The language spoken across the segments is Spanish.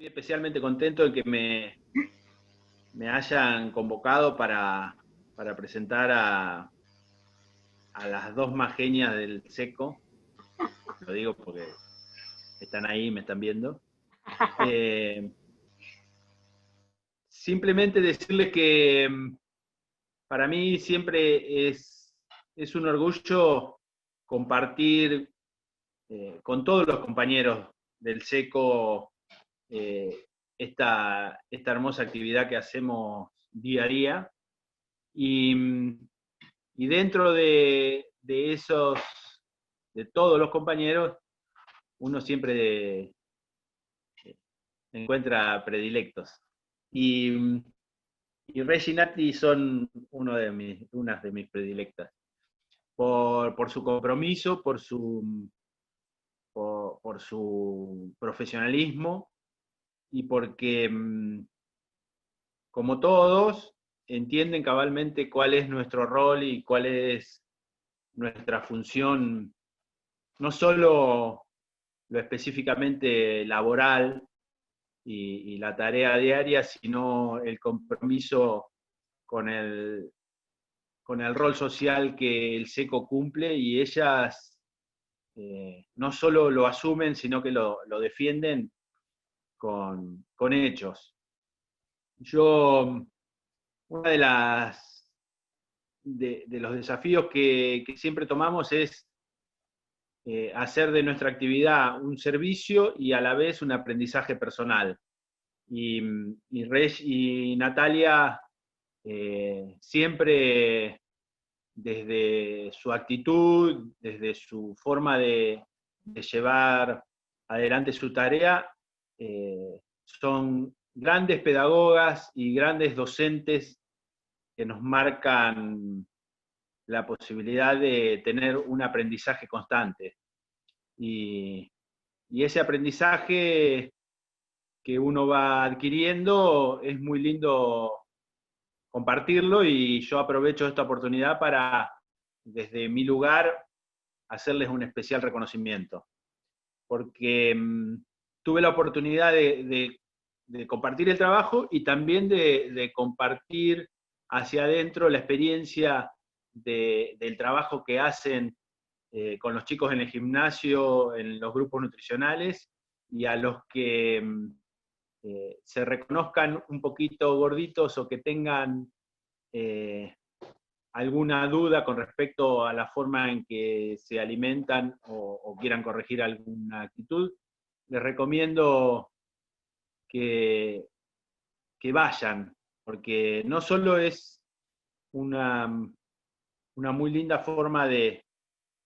Estoy especialmente contento de que me hayan convocado para presentar a las dos más genias del SECO. Lo digo porque están ahí, me están viendo. Simplemente decirles que para mí siempre es un orgullo compartir con todos los compañeros del SECO esta hermosa actividad que hacemos día a día. Y dentro de todos los compañeros, uno siempre encuentra predilectos. Y Reggie y Nati son unas de mis predilectas. Por su compromiso, por su profesionalismo y porque, como todos, entienden cabalmente cuál es nuestro rol y cuál es nuestra función, no solo lo específicamente laboral y la tarea diaria, sino el compromiso con el rol social que el SECO cumple, y ellas no solo lo asumen, sino que lo defienden con hechos. Una de los desafíos que siempre tomamos es hacer de nuestra actividad un servicio y a la vez un aprendizaje personal. Y Reg y Natalia siempre, desde su actitud, desde su forma de llevar adelante su tarea, son grandes pedagogas y grandes docentes que nos marcan la posibilidad de tener un aprendizaje constante. Y ese aprendizaje que uno va adquiriendo es muy lindo compartirlo, y yo aprovecho esta oportunidad para, desde mi lugar, hacerles un especial reconocimiento. Porque tuve la oportunidad de compartir el trabajo y también de compartir hacia adentro la experiencia del trabajo que hacen con los chicos en el gimnasio, en los grupos nutricionales, y a los que se reconozcan un poquito gorditos o que tengan alguna duda con respecto a la forma en que se alimentan o quieran corregir alguna actitud, les recomiendo que vayan, porque no solo es una muy linda forma de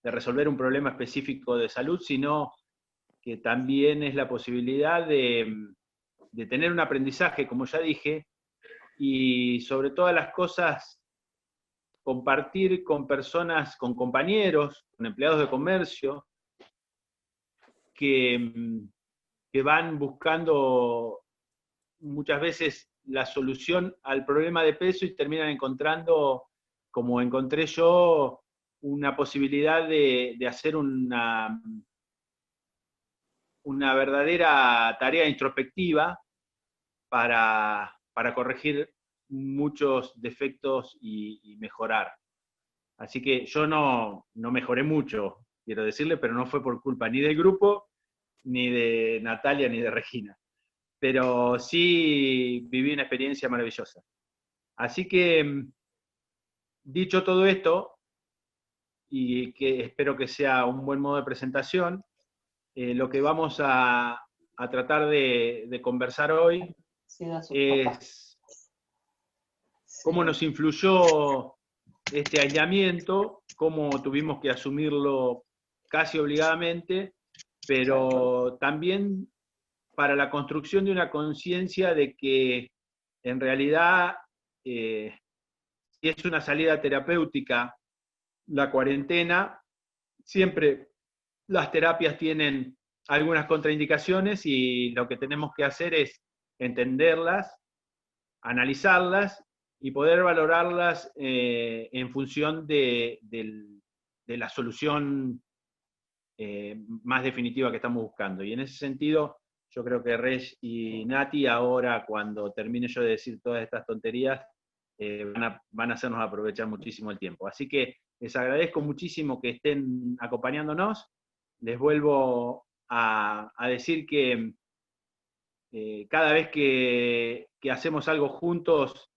resolver un problema específico de salud, sino que también es la posibilidad de tener un aprendizaje, como ya dije, y sobre todas las cosas, compartir con personas, con compañeros, con empleados de comercio, que, que van buscando muchas veces la solución al problema de peso y terminan encontrando, como encontré yo, una posibilidad de hacer una verdadera tarea introspectiva para corregir muchos defectos y mejorar. Así que yo no mejoré mucho, quiero decirle, pero no fue por culpa ni del grupo, ni de Natalia, ni de Regina. Pero sí viví una experiencia maravillosa. Así que, dicho todo esto, y que espero que sea un buen modo de presentación, lo que vamos a tratar de conversar hoy es cómo nos influyó este aislamiento, cómo tuvimos que asumirlo casi obligadamente, pero también para la construcción de una conciencia de que en realidad si es una salida terapéutica la cuarentena, siempre las terapias tienen algunas contraindicaciones, y lo que tenemos que hacer es entenderlas, analizarlas y poder valorarlas en función de la solución más definitiva que estamos buscando. Y en ese sentido, yo creo que Reg y Nati ahora, cuando termine yo de decir todas estas tonterías, van a hacernos aprovechar muchísimo el tiempo. Así que les agradezco muchísimo que estén acompañándonos. Les vuelvo a decir que cada vez que hacemos algo juntos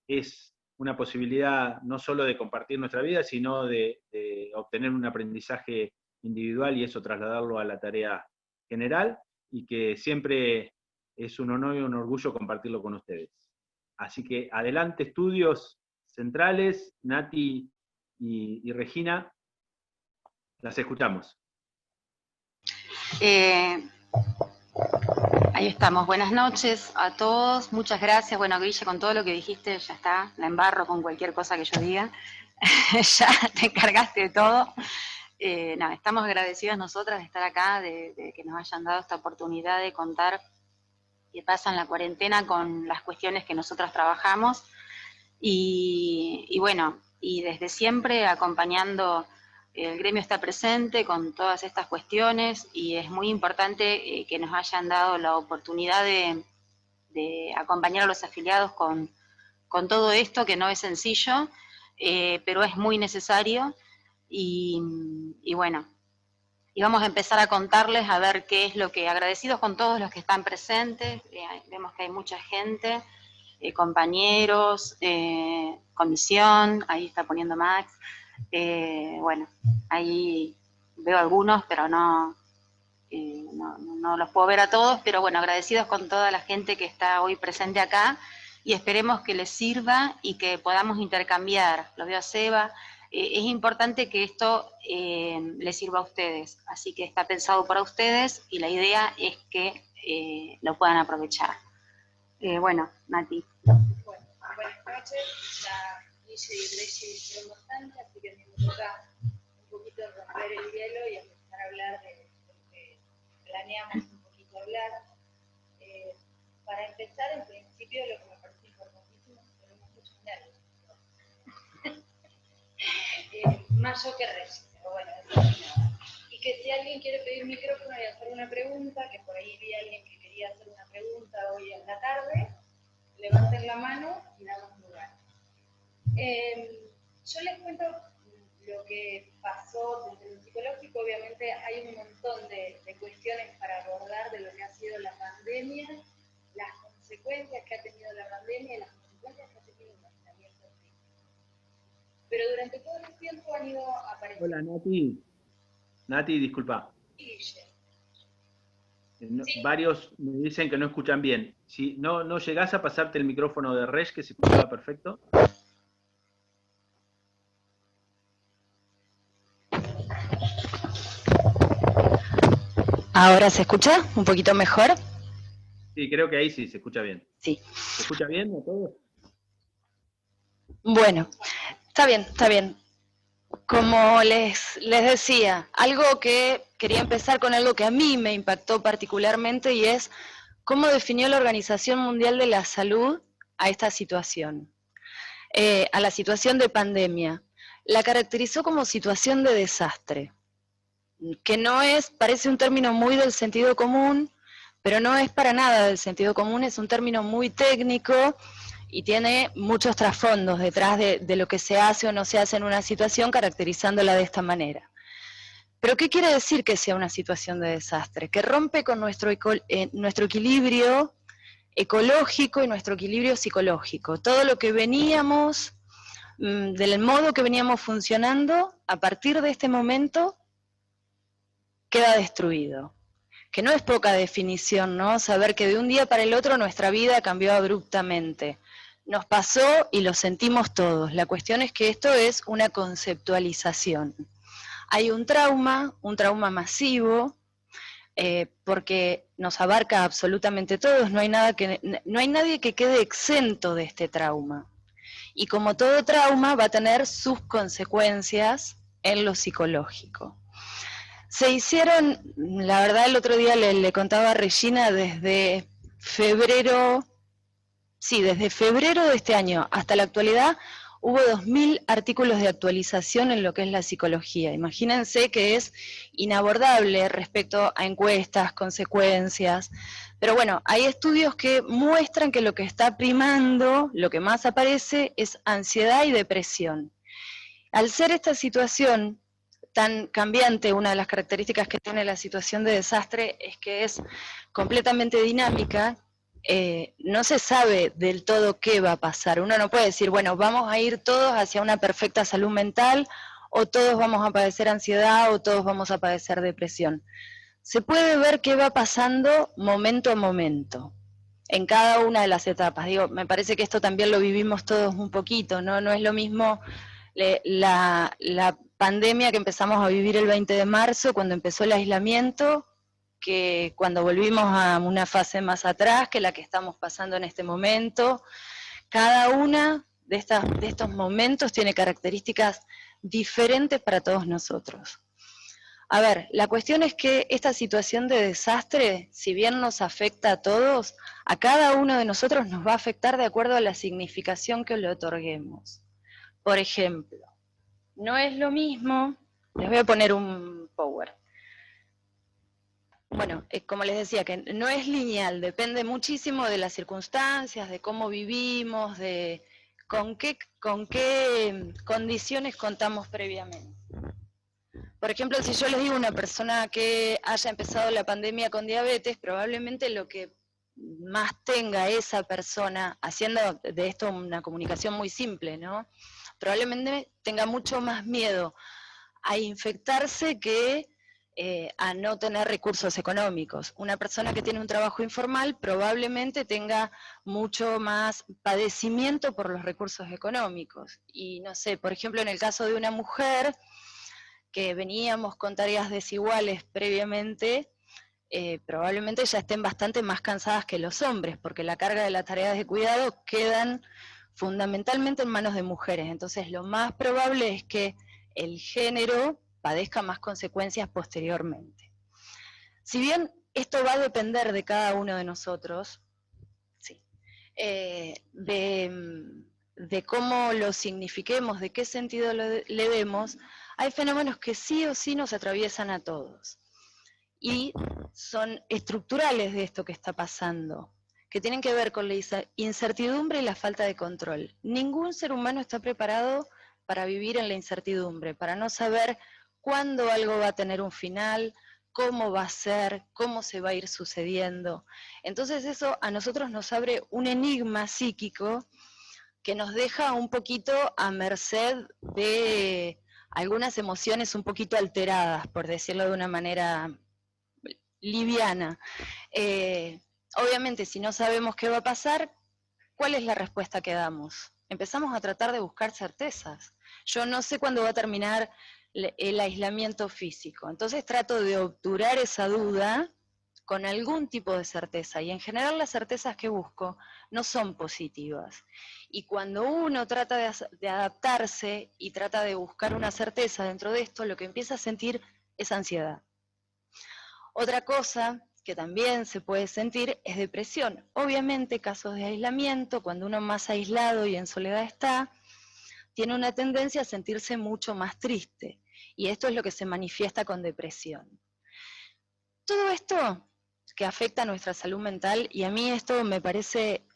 es una posibilidad no solo de compartir nuestra vida, sino de obtener un aprendizaje individual y eso trasladarlo a la tarea general, y que siempre es un honor y un orgullo compartirlo con ustedes. Así que adelante, estudios centrales, Nati y Regina, las escuchamos. Ahí estamos, buenas noches a todos, muchas gracias. Bueno, Grilla, con todo lo que dijiste, ya está, la embarro con cualquier cosa que yo diga, ya te encargaste de todo. Nada, estamos agradecidas nosotras de estar acá, de que nos hayan dado esta oportunidad de contar qué pasa en la cuarentena con las cuestiones que nosotras trabajamos, y bueno, y desde siempre acompañando. El gremio está presente con todas estas cuestiones y es muy importante que nos hayan dado la oportunidad de acompañar a los afiliados con todo esto, que no es sencillo, pero es muy necesario. Y bueno, y vamos a empezar a contarles a ver qué es lo que, agradecidos con todos los que están presentes, vemos que hay mucha gente, compañeros, comisión, ahí está poniendo Max. Bueno, ahí veo algunos, pero no los puedo ver a todos, pero bueno, agradecidos con toda la gente que está hoy presente acá, y esperemos que les sirva y que podamos intercambiar. Los veo a Seba. Es importante que esto les sirva a ustedes, así que está pensado para ustedes y la idea es que lo puedan aprovechar. Bueno, Nati. Bueno, buenas noches. Ya Guille y Regi hicieron bastante, así que me toca un poquito romper el hielo y empezar a hablar de lo que planeamos un poquito hablar. Para empezar, en principio, lo que me parece importantísimo es que tenemos muchos nervios. Más yo que Regi, pero bueno, eso es nada. Y que si alguien quiere pedir micrófono y hacer una pregunta, que por ahí vi a alguien que quería hacer una pregunta hoy en la tarde, levanten la mano y damos lugar. Yo les cuento lo que pasó desde lo psicológico. Obviamente hay un montón de cuestiones para abordar de lo que ha sido la pandemia, las consecuencias que ha tenido la pandemia y las consecuencias que ha tenido el aislamiento. Pero durante todo el tiempo han ido apareciendo... Hola, Nati. Nati, disculpa. ¿Sí? Varios me dicen que no escuchan bien. Si no llegás a pasarte el micrófono de Reg, que se escuchaba perfecto. ¿Ahora se escucha un poquito mejor? Sí, creo que ahí sí se escucha bien. Sí. ¿Se escucha bien a todos? Bueno, está bien, está bien. Como les decía, algo que quería empezar con algo que a mí me impactó particularmente, y es cómo definió la Organización Mundial de la Salud a esta situación, a la situación de pandemia. La caracterizó como situación de desastre, que no es, parece un término muy del sentido común, pero no es para nada del sentido común, es un término muy técnico y tiene muchos trasfondos detrás de lo que se hace o no se hace en una situación, caracterizándola de esta manera. ¿Pero qué quiere decir que sea una situación de desastre? Que rompe con nuestro equilibrio ecológico y nuestro equilibrio psicológico. Todo lo que veníamos, del modo que veníamos funcionando, a partir de este momento, queda destruido. Que no es poca definición, ¿no? Saber que de un día para el otro nuestra vida cambió abruptamente. Nos pasó y lo sentimos todos. La cuestión es que esto es una conceptualización. Hay un trauma masivo, porque nos abarca absolutamente todos, no hay nadie que quede exento de este trauma. Y como todo trauma va a tener sus consecuencias en lo psicológico. Se hicieron, la verdad el otro día le contaba a Regina, desde febrero de este año hasta la actualidad, hubo 2000 artículos de actualización en lo que es la psicología. Imagínense que es inabordable respecto a encuestas, consecuencias, pero bueno, hay estudios que muestran que lo que está primando, lo que más aparece, es ansiedad y depresión. Al ser esta situación tan cambiante, una de las características que tiene la situación de desastre es que es completamente dinámica. No se sabe del todo qué va a pasar. Uno no puede decir, bueno, vamos a ir todos hacia una perfecta salud mental, o todos vamos a padecer ansiedad, o todos vamos a padecer depresión. Se puede ver qué va pasando momento a momento, en cada una de las etapas. Digo, me parece que esto también lo vivimos todos un poquito, ¿no? No es lo mismo la pandemia que empezamos a vivir el 20 de marzo, cuando empezó el aislamiento, que cuando volvimos a una fase más atrás, que la que estamos pasando en este momento. Cada una de estos momentos tiene características diferentes para todos nosotros. A ver, la cuestión es que esta situación de desastre, si bien nos afecta a todos, a cada uno de nosotros nos va a afectar de acuerdo a la significación que le otorguemos. Por ejemplo, no es lo mismo, les voy a poner un power. Bueno, como les decía, que no es lineal, depende muchísimo de las circunstancias, de cómo vivimos, de con qué condiciones contamos previamente. Por ejemplo, si yo les digo a una persona que haya empezado la pandemia con diabetes, probablemente lo que más tenga esa persona, haciendo de esto una comunicación muy simple, ¿no? Probablemente tenga mucho más miedo a infectarse que a no tener recursos económicos. Una persona que tiene un trabajo informal probablemente tenga mucho más padecimiento por los recursos económicos. Y no sé, por ejemplo, en el caso de una mujer que veníamos con tareas desiguales previamente, probablemente ya estén bastante más cansadas que los hombres, porque la carga de las tareas de cuidado quedan fundamentalmente en manos de mujeres. Entonces lo más probable es que el género padezca más consecuencias posteriormente. Si bien esto va a depender de cada uno de nosotros, sí, de cómo lo signifiquemos, de qué sentido le demos, hay fenómenos que sí o sí nos atraviesan a todos. Y son estructurales de esto que está pasando, que tienen que ver con la incertidumbre y la falta de control. Ningún ser humano está preparado para vivir en la incertidumbre, para no saber cuándo algo va a tener un final, cómo va a ser, cómo se va a ir sucediendo. Entonces eso a nosotros nos abre un enigma psíquico que nos deja un poquito a merced de algunas emociones un poquito alteradas, por decirlo de una manera liviana. Obviamente, si no sabemos qué va a pasar, ¿cuál es la respuesta que damos? Empezamos a tratar de buscar certezas. Yo no sé cuándo va a terminar el aislamiento físico, entonces trato de obturar esa duda con algún tipo de certeza, y en general las certezas que busco no son positivas. Y cuando uno trata de adaptarse y trata de buscar una certeza dentro de esto, lo que empieza a sentir es ansiedad. Otra cosa que también se puede sentir es depresión. Obviamente, casos de aislamiento, cuando uno más aislado y en soledad está, tiene una tendencia a sentirse mucho más triste. Y esto es lo que se manifiesta con depresión. Todo esto que afecta a nuestra salud mental, y a mí esto me parece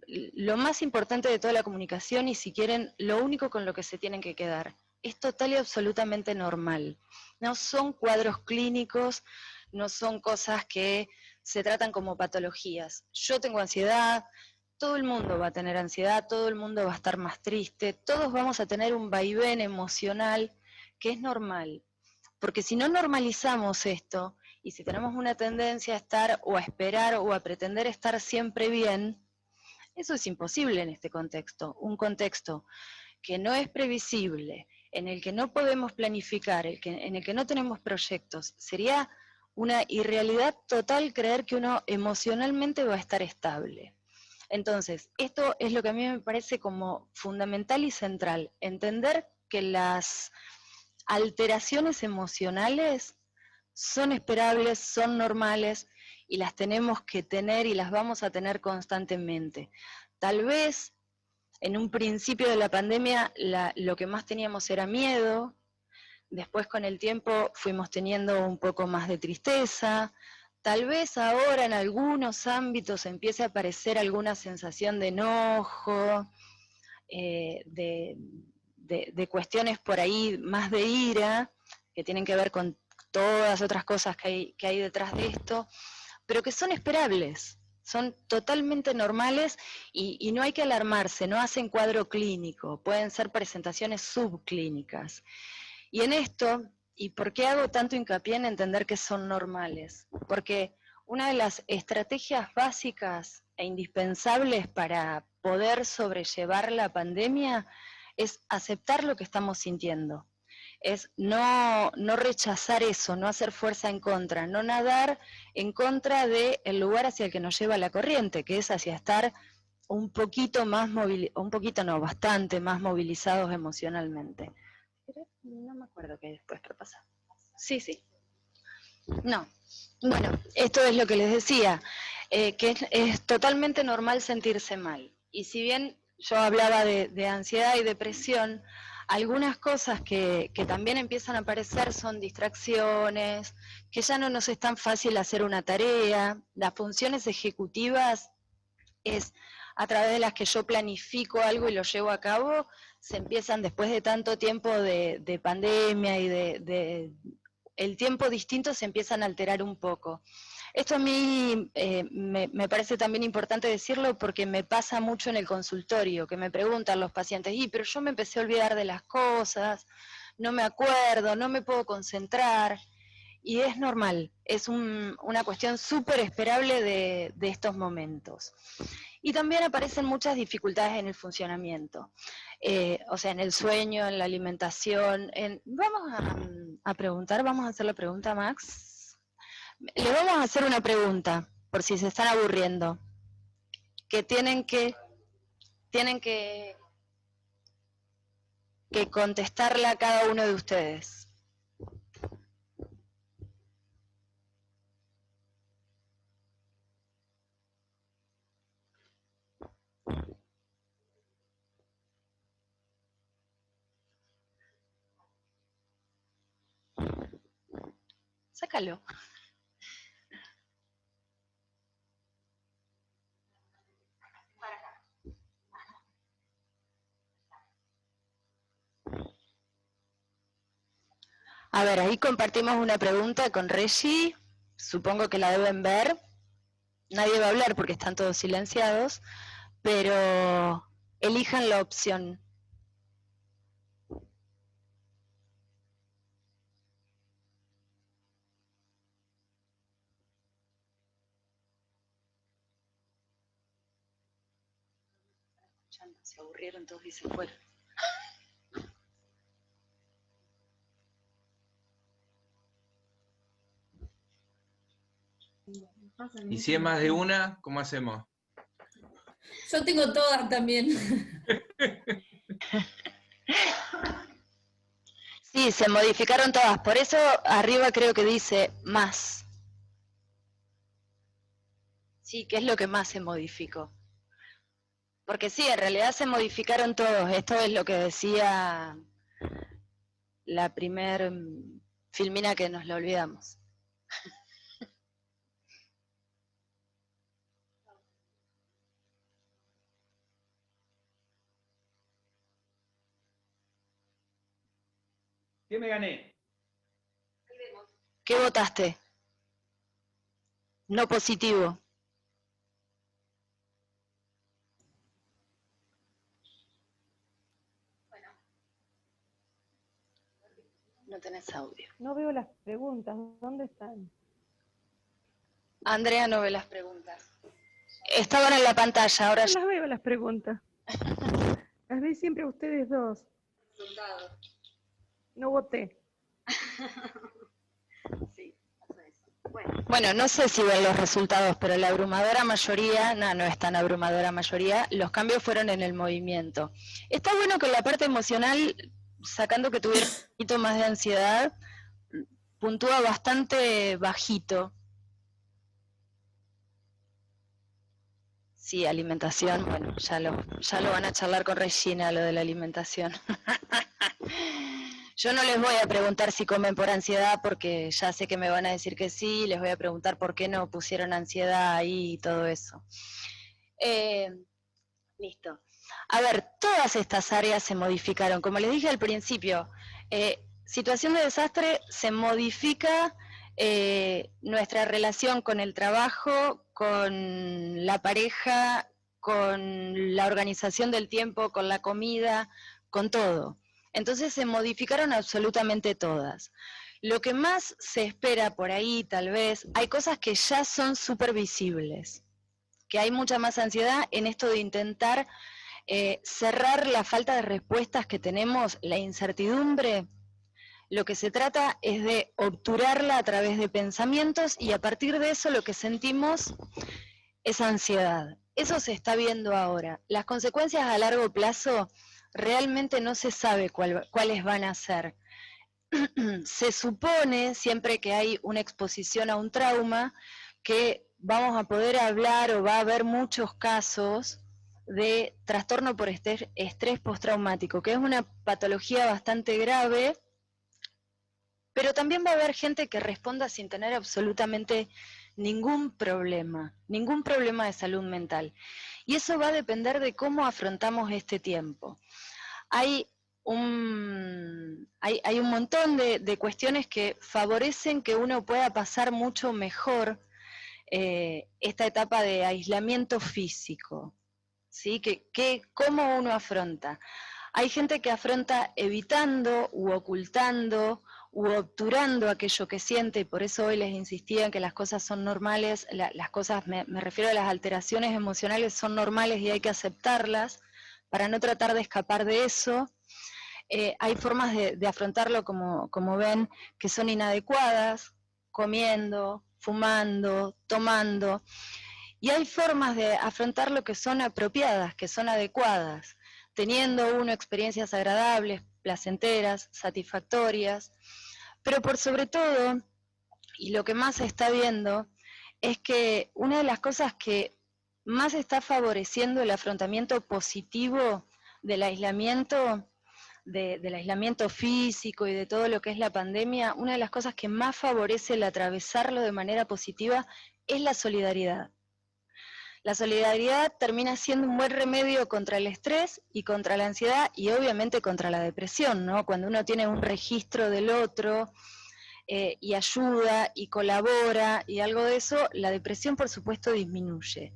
lo más importante de toda la comunicación, y si quieren, lo único con lo que se tienen que quedar. Es total y absolutamente normal. No son cuadros clínicos, no son cosas que se tratan como patologías. Yo tengo ansiedad, todo el mundo va a tener ansiedad, todo el mundo va a estar más triste, todos vamos a tener un vaivén emocional que es normal. Porque si no normalizamos esto, y si tenemos una tendencia a estar o a esperar o a pretender estar siempre bien, eso es imposible en este contexto. Un contexto que no es previsible, en el que no podemos planificar, en el que no tenemos proyectos, sería una irrealidad total creer que uno emocionalmente va a estar estable. Entonces, esto es lo que a mí me parece como fundamental y central, entender que las alteraciones emocionales son esperables, son normales, y las tenemos que tener y las vamos a tener constantemente. Tal vez En un principio de la pandemia lo que más teníamos era miedo, después con el tiempo fuimos teniendo un poco más de tristeza, tal vez ahora en algunos ámbitos empiece a aparecer alguna sensación de enojo, de cuestiones por ahí más de ira, que tienen que ver con todas otras cosas que hay detrás de esto, pero que son esperables, son totalmente normales y no hay que alarmarse, no hacen cuadro clínico, pueden ser presentaciones subclínicas. Y en esto, ¿y por qué hago tanto hincapié en entender que son normales? Porque una de las estrategias básicas e indispensables para poder sobrellevar la pandemia es aceptar lo que estamos sintiendo. Es no rechazar eso, no hacer fuerza en contra, no nadar en contra del lugar hacia el que nos lleva la corriente, que es hacia estar un poquito más bastante más movilizados emocionalmente. No me acuerdo qué después qué pasa. Sí. No. Bueno, esto es lo que les decía, que es totalmente normal sentirse mal. Y si bien yo hablaba de ansiedad y depresión, algunas cosas que también empiezan a aparecer son distracciones, que ya no nos es tan fácil hacer una tarea, las funciones ejecutivas es a través de las que yo planifico algo y lo llevo a cabo, se empiezan después de tanto tiempo de pandemia y el tiempo distinto se empiezan a alterar un poco. Esto a mí me parece también importante decirlo porque me pasa mucho en el consultorio, que me preguntan los pacientes, pero yo me empecé a olvidar de las cosas, no me acuerdo, no me puedo concentrar, y es normal, es una cuestión súper esperable de estos momentos. Y también aparecen muchas dificultades en el funcionamiento, o sea, en el sueño, en la alimentación. Vamos a preguntar, vamos a hacer la pregunta a Max. Le vamos a hacer una pregunta, por si se están aburriendo, que tienen que contestarla a cada uno de ustedes. Sácalo. A ver, ahí compartimos una pregunta con Reggie, supongo que la deben ver. Nadie va a hablar porque están todos silenciados, pero elijan la opción. Se aburrieron todos y se fueron. Y si es más de una, ¿cómo hacemos? Yo tengo todas también. Sí, se modificaron todas, por eso arriba creo que dice más. Sí, ¿qué es lo que más se modificó? Porque sí, en realidad se modificaron todos, esto es lo que decía la primer filmina que nos la olvidamos. ¿Qué me gané? ¿Qué votaste? No positivo. No tenés audio. No veo las preguntas, ¿dónde están? Andrea no ve las preguntas. Estaban en la pantalla, ahora No las veo las preguntas. Las ve siempre ustedes dos. Resultado. No voté. Sí, pasa eso. Bueno, no sé si ven los resultados, pero la abrumadora mayoría, no es tan abrumadora mayoría, los cambios fueron en el movimiento. Está bueno que la parte emocional, sacando que tuviera un poquito más de ansiedad, puntúa bastante bajito. Sí, alimentación, bueno, ya lo van a charlar con Regina, lo de la alimentación. Yo no les voy a preguntar si comen por ansiedad, porque ya sé que me van a decir que sí, les voy a preguntar por qué no pusieron ansiedad ahí y todo eso. Listo. A ver, todas estas áreas se modificaron. Como les dije al principio, situación de desastre se modifica nuestra relación con el trabajo, con la pareja, con la organización del tiempo, con la comida, con todo. Entonces se modificaron absolutamente todas. Lo que más se espera por ahí, tal vez, hay cosas que ya son súper visibles, que hay mucha más ansiedad en esto de intentar cerrar la falta de respuestas que tenemos, la incertidumbre. Lo que se trata es de obturarla a través de pensamientos y a partir de eso lo que sentimos es ansiedad. Eso se está viendo ahora. Las consecuencias a largo plazo realmente no se sabe cuáles van a ser. Se supone, siempre que hay una exposición a un trauma, que vamos a poder hablar o va a haber muchos casos de trastorno por estrés postraumático, que es una patología bastante grave, pero también va a haber gente que responda sin tener absolutamente ningún problema de salud mental. Y eso va a depender de cómo afrontamos este tiempo. Hay un montón de cuestiones que favorecen que uno pueda pasar mucho mejor esta etapa de aislamiento físico, ¿sí? ¿Cómo uno afronta? Hay gente que afronta evitando u ocultando u obturando aquello que siente, y por eso hoy les insistía en que las cosas son normales, las cosas, me refiero a las alteraciones emocionales, son normales y hay que aceptarlas para no tratar de escapar de eso. Hay formas de afrontarlo, como ven, que son inadecuadas, comiendo, fumando, tomando, y hay formas de afrontarlo que son apropiadas, que son adecuadas, teniendo uno experiencias agradables, placenteras, satisfactorias, pero por sobre todo, y lo que más se está viendo, es que una de las cosas que más está favoreciendo el afrontamiento positivo del aislamiento, del aislamiento físico y de todo lo que es la pandemia, una de las cosas que más favorece el atravesarlo de manera positiva es la solidaridad. La solidaridad termina siendo un buen remedio contra el estrés y contra la ansiedad y obviamente contra la depresión, ¿no? Cuando uno tiene un registro del otro y ayuda y colabora y algo de eso, la depresión por supuesto disminuye.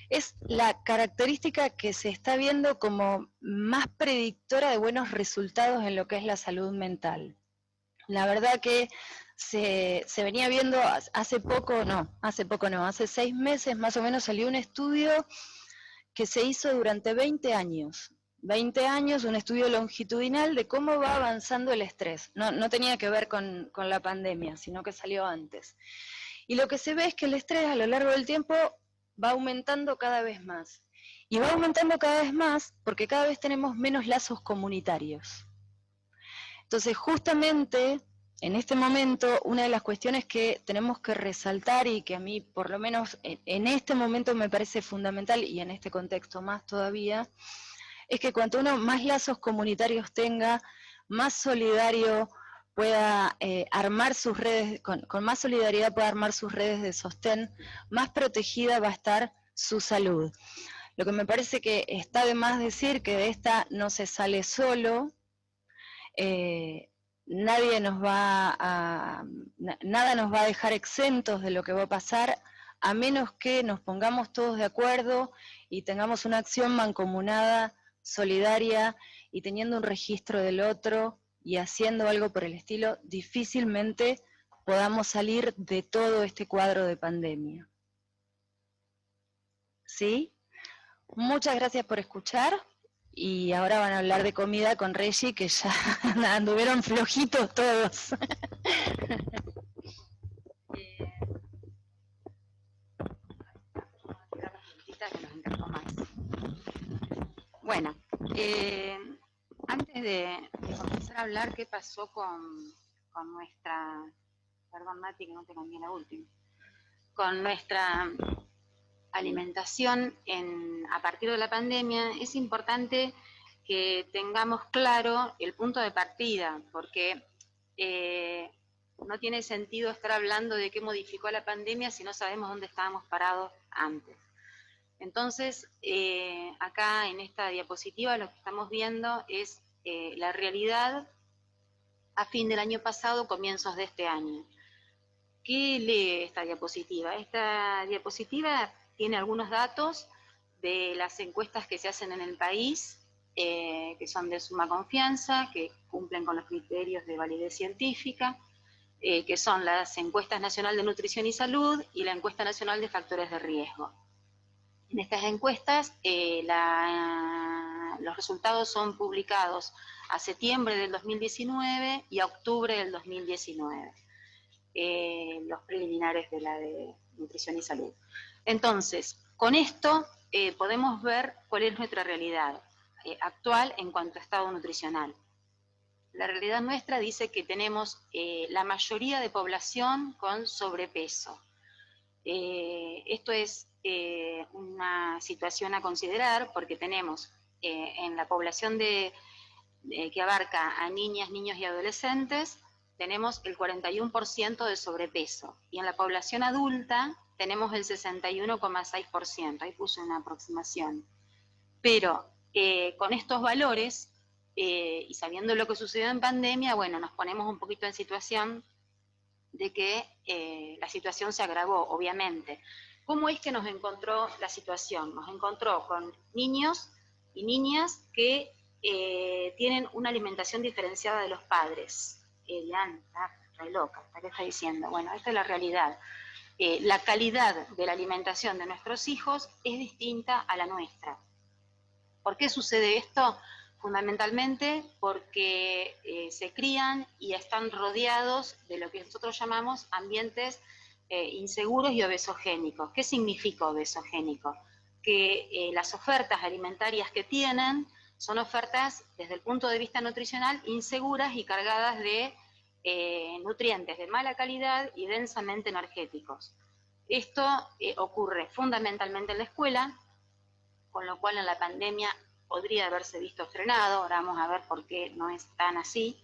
Es la característica que se está viendo como más predictora de buenos resultados en lo que es la salud mental. La verdad que se venía viendo hace 6 meses más o menos salió un estudio que se hizo durante 20 años. 20 años, un estudio longitudinal de cómo va avanzando el estrés. No tenía que ver con la pandemia, sino que salió antes. Y lo que se ve es que el estrés a lo largo del tiempo va aumentando cada vez más. Y va aumentando cada vez más porque cada vez tenemos menos lazos comunitarios. Entonces, justamente en este momento, una de las cuestiones que tenemos que resaltar y que a mí, por lo menos en este momento me parece fundamental, y en este contexto más todavía, es que cuanto uno más lazos comunitarios tenga, más solidario pueda armar sus redes, con más solidaridad pueda armar sus redes de sostén, más protegida va a estar su salud. Lo que me parece que está de más decir que de esta no se sale solo, nada nos va a dejar exentos de lo que va a pasar, a menos que nos pongamos todos de acuerdo y tengamos una acción mancomunada, solidaria, y teniendo un registro del otro y haciendo algo por el estilo, difícilmente podamos salir de todo este cuadro de pandemia. ¿Sí? Muchas gracias por escuchar. Y ahora van a hablar de comida con Reggie, que ya anduvieron flojitos todos. Bueno, antes de comenzar a hablar qué pasó con nuestra, perdón Mati que no te cambié la última, con nuestra alimentación a partir de la pandemia, es importante que tengamos claro el punto de partida, porque no tiene sentido estar hablando de qué modificó la pandemia si no sabemos dónde estábamos parados antes. Entonces, acá en esta diapositiva lo que estamos viendo es la realidad a fin del año pasado, comienzos de este año. ¿Qué lee esta diapositiva? Esta diapositiva tiene algunos datos de las encuestas que se hacen en el país, que son de suma confianza, que cumplen con los criterios de validez científica, que son las encuestas nacional de nutrición y salud y la encuesta nacional de factores de riesgo. En estas encuestas, los resultados son publicados a septiembre del 2019 y a octubre del 2019, los preliminares de la de nutrición y salud. Entonces, con esto podemos ver cuál es nuestra realidad actual en cuanto a estado nutricional. La realidad nuestra dice que tenemos la mayoría de población con sobrepeso. Esto es una situación a considerar porque tenemos en la población que abarca a niñas, niños y adolescentes, tenemos el 41% de sobrepeso, y en la población adulta tenemos el 61,6%, ahí puse una aproximación. Pero con estos valores, y sabiendo lo que sucedió en pandemia, bueno, nos ponemos un poquito en situación de que la situación se agravó, obviamente. ¿Cómo es que nos encontró la situación? Nos encontró con niños y niñas que tienen una alimentación diferenciada de los padres. Dirán, está re loca, ¿qué está diciendo? Bueno, esta es la realidad. La calidad de la alimentación de nuestros hijos es distinta a la nuestra. ¿Por qué sucede esto? Fundamentalmente porque se crían y están rodeados de lo que nosotros llamamos ambientes inseguros y obesogénicos. ¿Qué significa obesogénico? Que las ofertas alimentarias que tienen son ofertas desde el punto de vista nutricional inseguras y cargadas de nutrientes de mala calidad y densamente energéticos. Esto ocurre fundamentalmente en la escuela, con lo cual en la pandemia podría haberse visto frenado, ahora vamos a ver por qué no es tan así,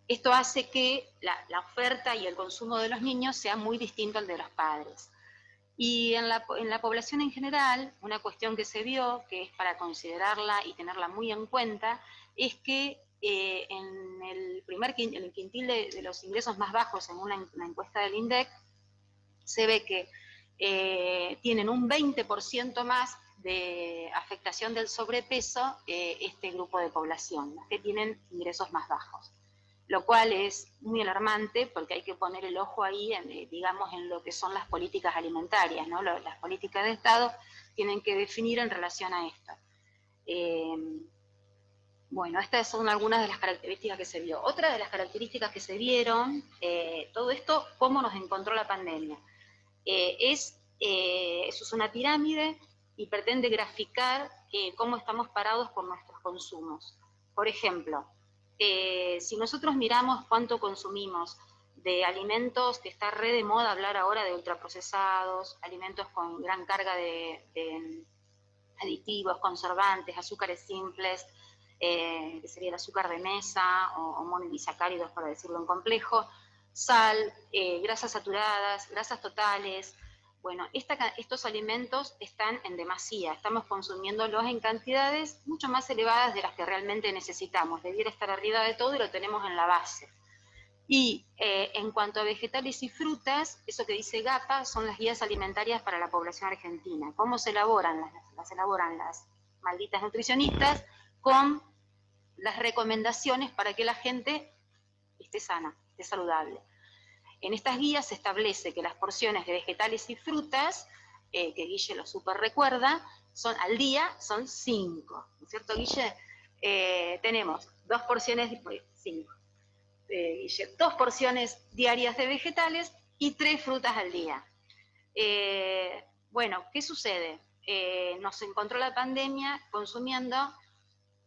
esto hace que la oferta y el consumo de los niños sea muy distinto al de los padres. Y en la población en general, una cuestión que se vio, que es para considerarla y tenerla muy en cuenta, es que en el quintil de los ingresos más bajos en una encuesta del INDEC, se ve que tienen un 20% más de afectación del sobrepeso este grupo de población, los que tienen ingresos más bajos. Lo cual es muy alarmante porque hay que poner el ojo ahí, digamos, en lo que son las políticas alimentarias, ¿no? Las políticas de Estado tienen que definir en relación a esto. Bueno, estas son algunas de las características que se vio. Otra de las características que se vieron, todo esto, cómo nos encontró la pandemia. Eso es una pirámide y pretende graficar cómo estamos parados por nuestros consumos. Por ejemplo, si nosotros miramos cuánto consumimos de alimentos, que está re de moda hablar ahora de ultraprocesados, alimentos con gran carga de aditivos, conservantes, azúcares simples, que sería el azúcar de mesa o monolisacáridos, para decirlo en complejo, sal, grasas saturadas, grasas totales. Bueno, estos alimentos están en demasía, estamos consumiéndolos en cantidades mucho más elevadas de las que realmente necesitamos. Debiera estar arriba de todo y lo tenemos en la base. Y en cuanto a vegetales y frutas, eso que dice GAPA son las guías alimentarias para la población argentina. ¿Cómo se elaboran? Las elaboran las malditas nutricionistas con las recomendaciones para que la gente esté sana, esté saludable. En estas guías se establece que las porciones de vegetales y frutas, que Guille lo súper recuerda, al día son 5, ¿no es cierto, Guille? Tenemos 2 porciones, 5, Guille, 2 porciones diarias de vegetales y 3 frutas al día. Bueno, ¿qué sucede? Nos encontró la pandemia consumiendo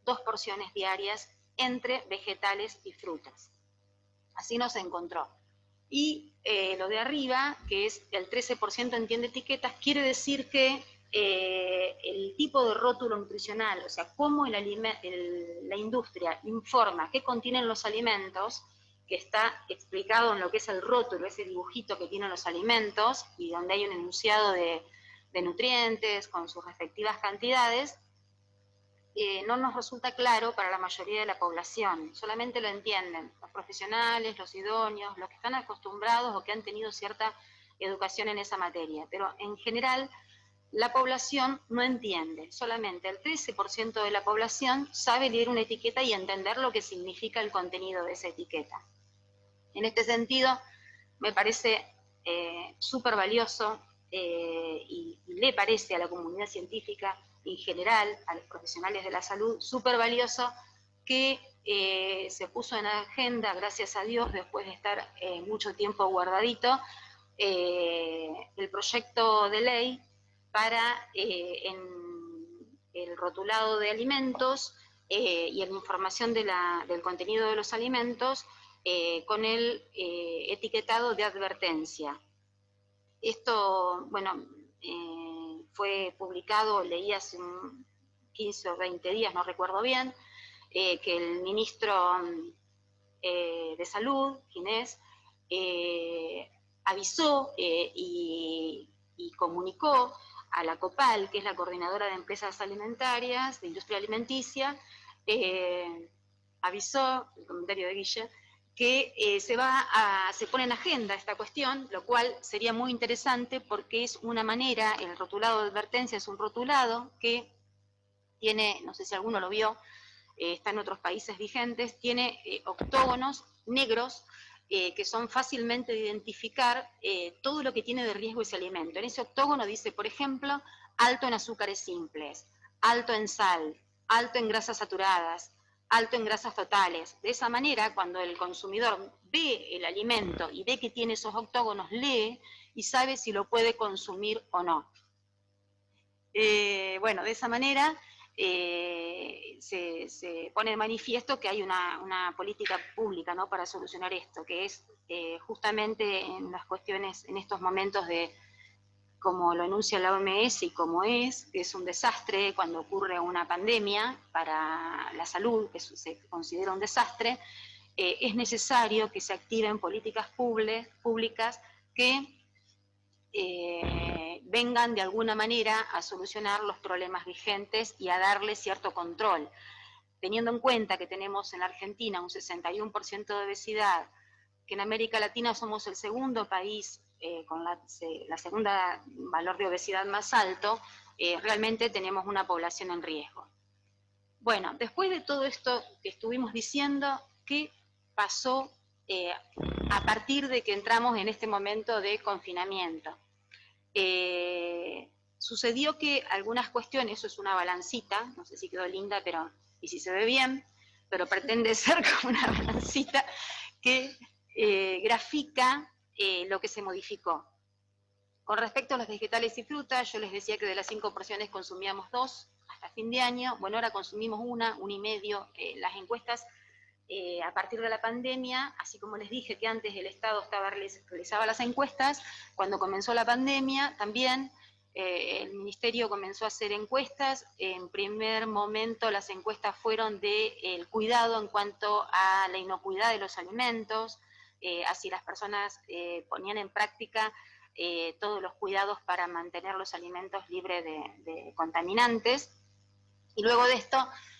2 porciones diarias entre vegetales y frutas. Así nos encontró. Y lo de arriba, que es el 13% entiende etiquetas, quiere decir que el tipo de rótulo nutricional, o sea, cómo la industria informa qué contienen los alimentos, que está explicado en lo que es el rótulo, ese dibujito que tienen los alimentos, y donde hay un enunciado de nutrientes con sus respectivas cantidades, no nos resulta claro para la mayoría de la población. Solamente lo entienden los profesionales, los idóneos, los que están acostumbrados o que han tenido cierta educación en esa materia. Pero en general, la población no entiende. Solamente el 13% de la población sabe leer una etiqueta y entender lo que significa el contenido de esa etiqueta. En este sentido, me parece súper valioso y le parece a la comunidad científica en general, a los profesionales de la salud, súper valioso que se puso en agenda, gracias a Dios, después de estar mucho tiempo guardadito, el proyecto de ley para en el rotulado de alimentos y en la información del contenido de los alimentos con el etiquetado de advertencia. Esto, bueno, fue publicado, leí hace 15 o 20 días, no recuerdo bien, que el ministro de Salud, Ginés, avisó y comunicó a la COPAL, que es la Coordinadora de Empresas Alimentarias, de Industria Alimenticia, avisó, el comentario de Guille, que se pone en agenda esta cuestión, lo cual sería muy interesante porque es una manera, el rotulado de advertencia es un rotulado que tiene, no sé si alguno lo vio, está en otros países vigentes, tiene octógonos negros que son fácilmente de identificar todo lo que tiene de riesgo ese alimento. En ese octógono dice, por ejemplo, alto en azúcares simples, alto en sal, alto en grasas saturadas, alto en grasas totales. De esa manera, cuando el consumidor ve el alimento y ve que tiene esos octógonos, lee y sabe si lo puede consumir o no. Bueno, de esa manera se pone de manifiesto que hay una política pública, ¿no?, para solucionar esto, que es justamente en las cuestiones, en estos momentos de, como lo enuncia la OMS y como es un desastre cuando ocurre una pandemia para la salud, que se considera un desastre, es necesario que se activen políticas públicas que vengan de alguna manera a solucionar los problemas vigentes y a darle cierto control. Teniendo en cuenta que tenemos en la Argentina un 61% de obesidad, que en América Latina somos el segundo país con la segunda valor de obesidad más alto, realmente tenemos una población en riesgo. Bueno, después de todo esto que estuvimos diciendo, ¿qué pasó a partir de que entramos en este momento de confinamiento? Sucedió que algunas cuestiones, eso es una balancita, no sé si quedó linda, pero y si se ve bien, pero pretende ser como una balancita que grafica lo que se modificó. Con respecto a los vegetales y frutas, yo les decía que de las 5 porciones consumíamos 2 hasta fin de año, bueno, ahora consumimos 1 y medio. Las encuestas a partir de la pandemia, así como les dije que antes el Estado realizaba las encuestas, cuando comenzó la pandemia también el Ministerio comenzó a hacer encuestas. En primer momento las encuestas fueron del cuidado en cuanto a la inocuidad de los alimentos, así las personas ponían en práctica todos los cuidados para mantener los alimentos libres de contaminantes. Y luego de esto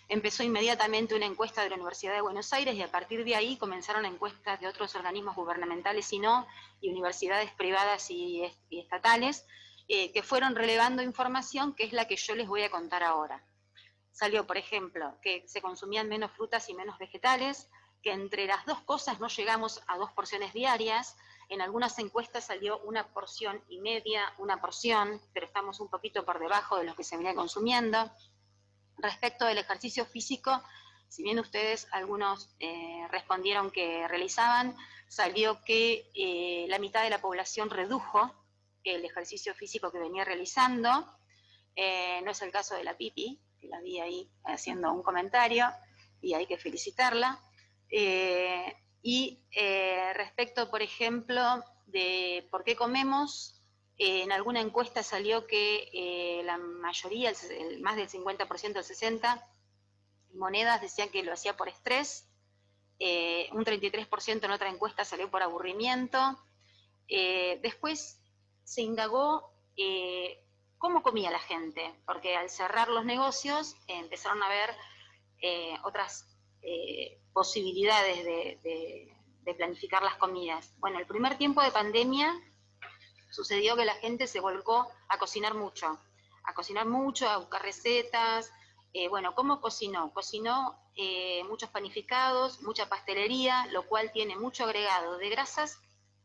empezó inmediatamente una encuesta de la Universidad de Buenos Aires y a partir de ahí comenzaron encuestas de otros organismos gubernamentales y universidades privadas y estatales, que fueron relevando información que es la que yo les voy a contar ahora. Salió, por ejemplo, que se consumían menos frutas y menos vegetales, que entre las dos cosas no llegamos a 2 porciones diarias. En algunas encuestas salió 1,5 porciones, 1 porción, pero estamos un poquito por debajo de lo que se venía consumiendo. Respecto del ejercicio físico, si bien ustedes, algunos respondieron que realizaban, salió que la mitad de la población redujo el ejercicio físico que venía realizando. No es el caso de la Pipi, que la vi ahí haciendo un comentario, y hay que felicitarla. Y Y respecto, por ejemplo, de por qué comemos, en alguna encuesta salió que la mayoría, más del 50%, el 60%, monedas decían que lo hacía por estrés, un 33% en otra encuesta salió por aburrimiento. Después se indagó cómo comía la gente, porque al cerrar los negocios empezaron a ver otras posibilidades de planificar las comidas. Bueno, el primer tiempo de pandemia sucedió que la gente se volcó a cocinar mucho, a buscar recetas. Bueno, ¿cómo cocinó? Cocinó muchos panificados, mucha pastelería, lo cual tiene mucho agregado de grasas,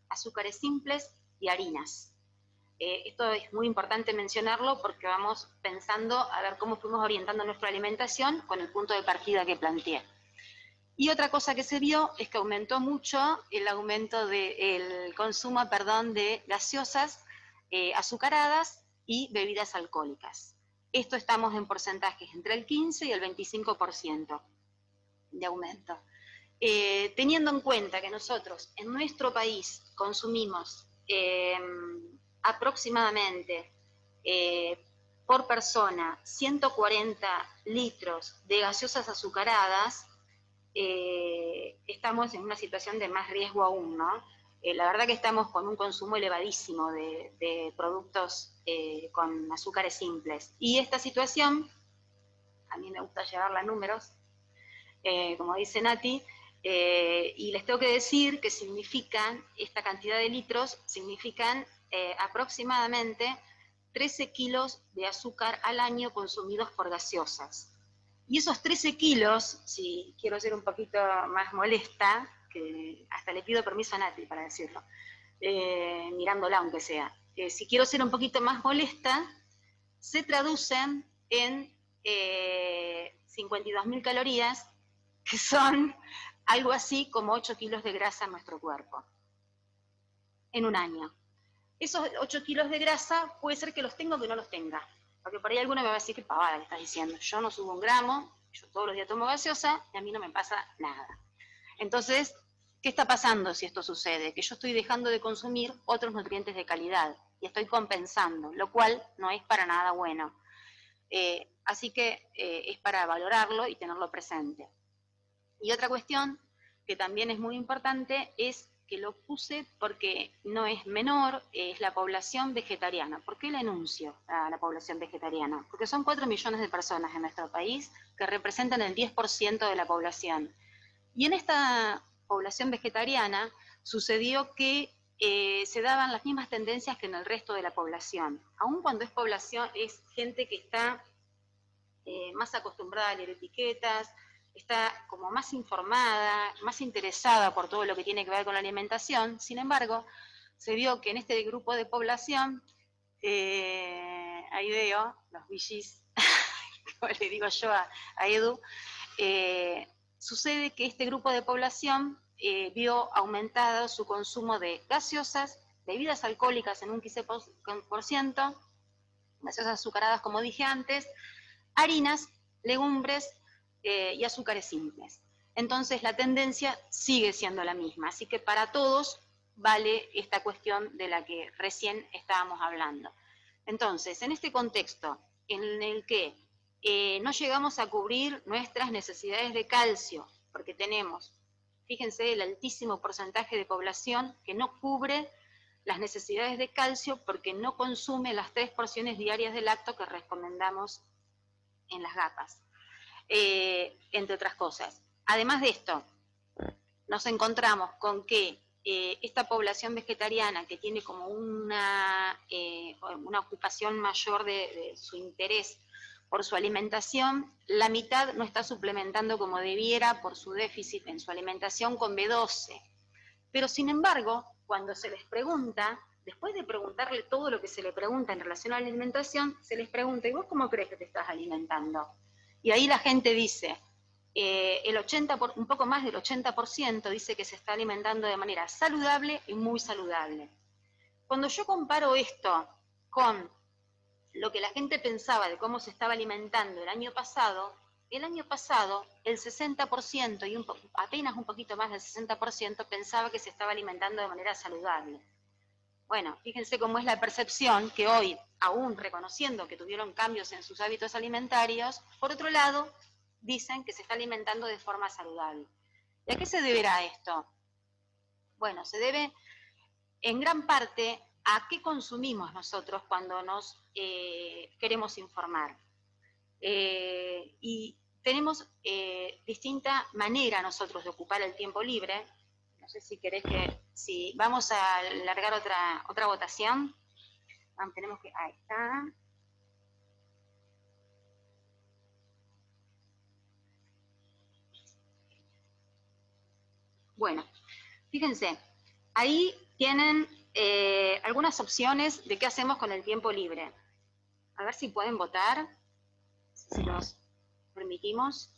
azúcares simples y harinas. Esto es muy importante mencionarlo porque vamos pensando a ver cómo fuimos orientando nuestra alimentación con el punto de partida que planteé. Y otra cosa que se vio es que aumentó mucho el consumo de gaseosas azucaradas y bebidas alcohólicas. Esto estamos en porcentajes entre el 15 y el 25% de aumento. Teniendo en cuenta que nosotros en nuestro país consumimos aproximadamente por persona 140 litros de gaseosas azucaradas, estamos en una situación de más riesgo aún, ¿no? La verdad que estamos con un consumo elevadísimo de productos con azúcares simples. Y esta situación, a mí me gusta llevarla a números, como dice Nati, y les tengo que decir que significan, esta cantidad de litros, significan aproximadamente 13 kilos de azúcar al año consumidos por gaseosas. Y esos 13 kilos, si quiero ser un poquito más molesta, que hasta le pido permiso a Nati para decirlo, mirándola aunque sea, si quiero ser un poquito más molesta, se traducen en 52.000 calorías, que son algo así como 8 kilos de grasa en nuestro cuerpo, en un año. Esos 8 kilos de grasa puede ser que los tenga o que no los tenga. Porque por ahí alguno me va a decir, qué pavada que estás diciendo. Yo no subo un gramo, yo todos los días tomo gaseosa y a mí no me pasa nada. Entonces, ¿qué está pasando si esto sucede? Que yo estoy dejando de consumir otros nutrientes de calidad y estoy compensando, lo cual no es para nada bueno. Así que es para valorarlo y tenerlo presente. Y otra cuestión que también es muy importante es que lo puse porque no es menor, es la población vegetariana. ¿Por qué la enuncio a la población vegetariana? Porque son 4 millones de personas en nuestro país que representan el 10% de la población. Y en esta población vegetariana sucedió que se daban las mismas tendencias que en el resto de la población. Aun cuando es gente que está más acostumbrada a leer etiquetas, está como más informada, más interesada por todo lo que tiene que ver con la alimentación. Sin embargo, se vio que en este grupo de población, ahí veo los VGs, como le digo yo a Edu, sucede que este grupo de población vio aumentado su consumo de gaseosas, bebidas alcohólicas en un 15%, gaseosas azucaradas como dije antes, harinas, legumbres y azúcares simples. Entonces la tendencia sigue siendo la misma, así que para todos vale esta cuestión de la que recién estábamos hablando. Entonces, en este contexto en el que no llegamos a cubrir nuestras necesidades de calcio, porque tenemos, fíjense, el altísimo porcentaje de población que no cubre las necesidades de calcio porque no consume las 3 porciones diarias de lácteo que recomendamos en las GAPAs. Entre otras cosas. Además de esto, nos encontramos con que esta población vegetariana que tiene como una ocupación mayor de su interés por su alimentación, la mitad no está suplementando como debiera por su déficit en su alimentación con B12. Pero sin embargo, cuando se les pregunta, después de preguntarle todo lo que se le pregunta en relación a la alimentación, se les pregunta, ¿y vos cómo crees que te estás alimentando? Y ahí la gente dice, un poco más del 80% dice que se está alimentando de manera saludable y muy saludable. Cuando yo comparo esto con lo que la gente pensaba de cómo se estaba alimentando el año pasado, el año pasado el 60% y apenas un poquito más del 60% pensaba que se estaba alimentando de manera saludable. Bueno, fíjense cómo es la percepción que hoy, aún reconociendo que tuvieron cambios en sus hábitos alimentarios, por otro lado, dicen que se está alimentando de forma saludable. ¿Y a qué se deberá esto? Bueno, se debe en gran parte a qué consumimos nosotros cuando nos queremos informar. Y tenemos distinta manera nosotros de ocupar el tiempo libre. No sé si querés si vamos a alargar otra votación. Tenemos que, ahí está. Bueno, fíjense, ahí tienen algunas opciones de qué hacemos con el tiempo libre. A ver si pueden votar, si nos permitimos.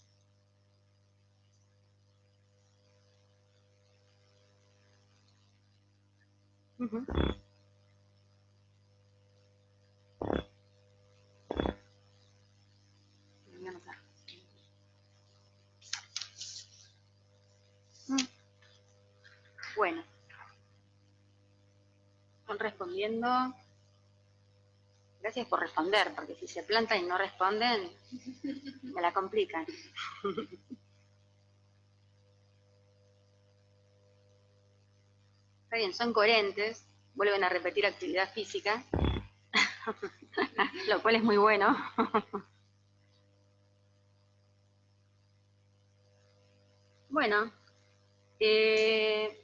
Uh-huh. Bueno, están respondiendo. Gracias por responder, porque si se plantan y no responden, me la complican. Está bien, son coherentes, vuelven a repetir actividad física, lo cual es muy bueno. Bueno, estoy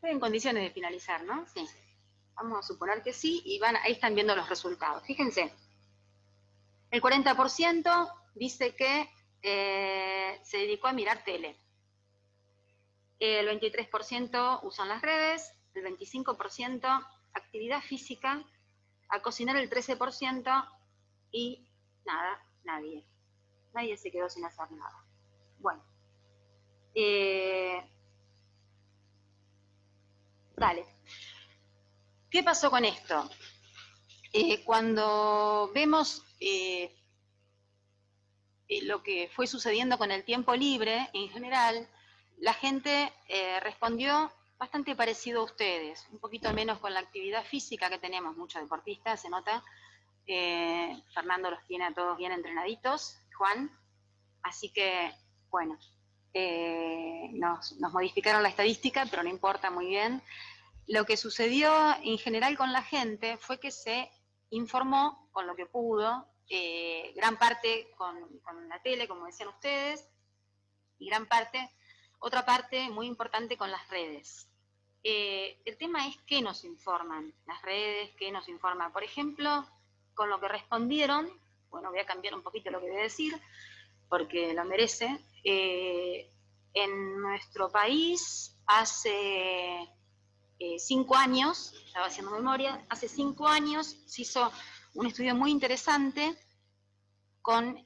en condiciones de finalizar, ¿no? Sí. Vamos a suponer que sí, y ahí están viendo los resultados. Fíjense, el 40% dice que se dedicó a mirar tele. El 23% usan las redes, el 25% actividad física, a cocinar el 13% y nada, nadie. Nadie se quedó sin hacer nada. Bueno. Dale. ¿Qué pasó con esto? Cuando vemos lo que fue sucediendo con el tiempo libre, en general, la gente respondió bastante parecido a ustedes, un poquito menos con la actividad física, que tenemos muchos deportistas, se nota. Fernando los tiene a todos bien entrenaditos, Juan. Así que, bueno, nos modificaron la estadística, pero no importa, muy bien. Lo que sucedió en general con la gente fue que se informó con lo que pudo, gran parte con la tele, como decían ustedes, y otra parte muy importante con las redes. El tema es qué nos informan las redes, qué nos informan. Por ejemplo, con lo que respondieron, bueno, voy a cambiar un poquito lo que voy a decir, porque lo merece. En nuestro país, hace 5 años, estaba haciendo memoria, hace 5 años se hizo un estudio muy interesante con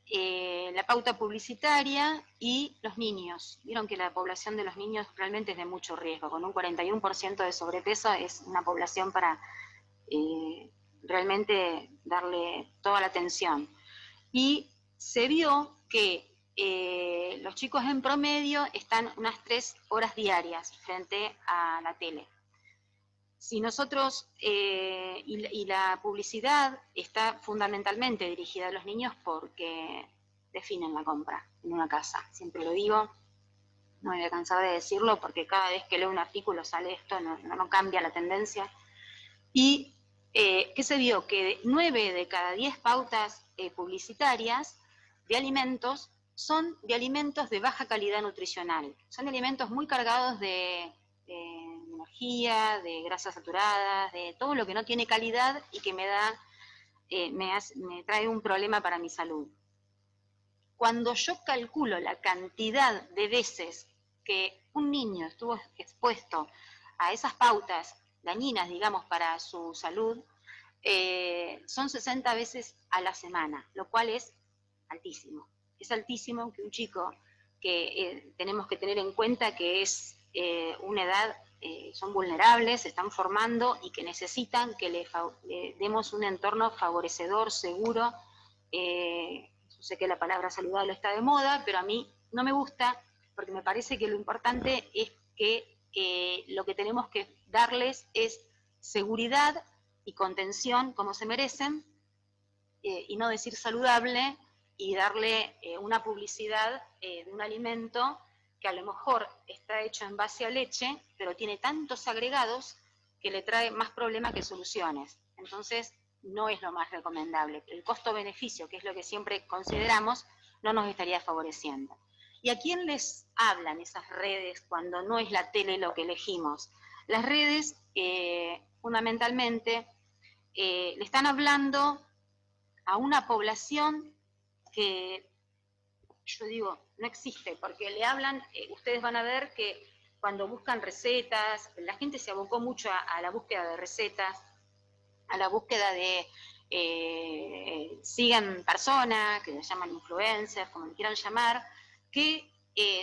la pauta publicitaria y los niños. Vieron que la población de los niños realmente es de mucho riesgo, con un 41% de sobrepeso es una población para realmente darle toda la atención. Y se vio que los chicos en promedio están unas 3 horas diarias frente a la tele. Si nosotros, y la publicidad está fundamentalmente dirigida a los niños porque definen la compra en una casa. Siempre lo digo, no me voy a cansar de decirlo porque cada vez que leo un artículo sale esto, no cambia la tendencia. Y ¿qué se vio? Que 9 de cada 10 pautas publicitarias de alimentos son de alimentos de baja calidad nutricional. Son alimentos muy cargados de energía, de grasas saturadas, de todo lo que no tiene calidad y que me trae un problema para mi salud. Cuando yo calculo la cantidad de veces que un niño estuvo expuesto a esas pautas dañinas, digamos, para su salud, son 60 veces a la semana, lo cual es altísimo. Es altísimo que un chico que tenemos que tener en cuenta que es una edad, son vulnerables, se están formando y que necesitan que le demos un entorno favorecedor, seguro, sé que la palabra saludable está de moda, pero a mí no me gusta, porque me parece que lo importante es que lo que tenemos que darles es seguridad y contención como se merecen, y no decir saludable y darle una publicidad de un alimento que a lo mejor está hecho en base a leche, pero tiene tantos agregados que le trae más problemas que soluciones. Entonces, no es lo más recomendable. El costo-beneficio, que es lo que siempre consideramos, no nos estaría favoreciendo. ¿Y a quién les hablan esas redes cuando no es la tele lo que elegimos? Las redes, fundamentalmente, le están hablando a una población que, yo digo, no existe, porque le hablan, ustedes van a ver que cuando buscan recetas, la gente se abocó mucho a la búsqueda de recetas, a la búsqueda de sigan personas, que les llaman influencers, como le quieran llamar, que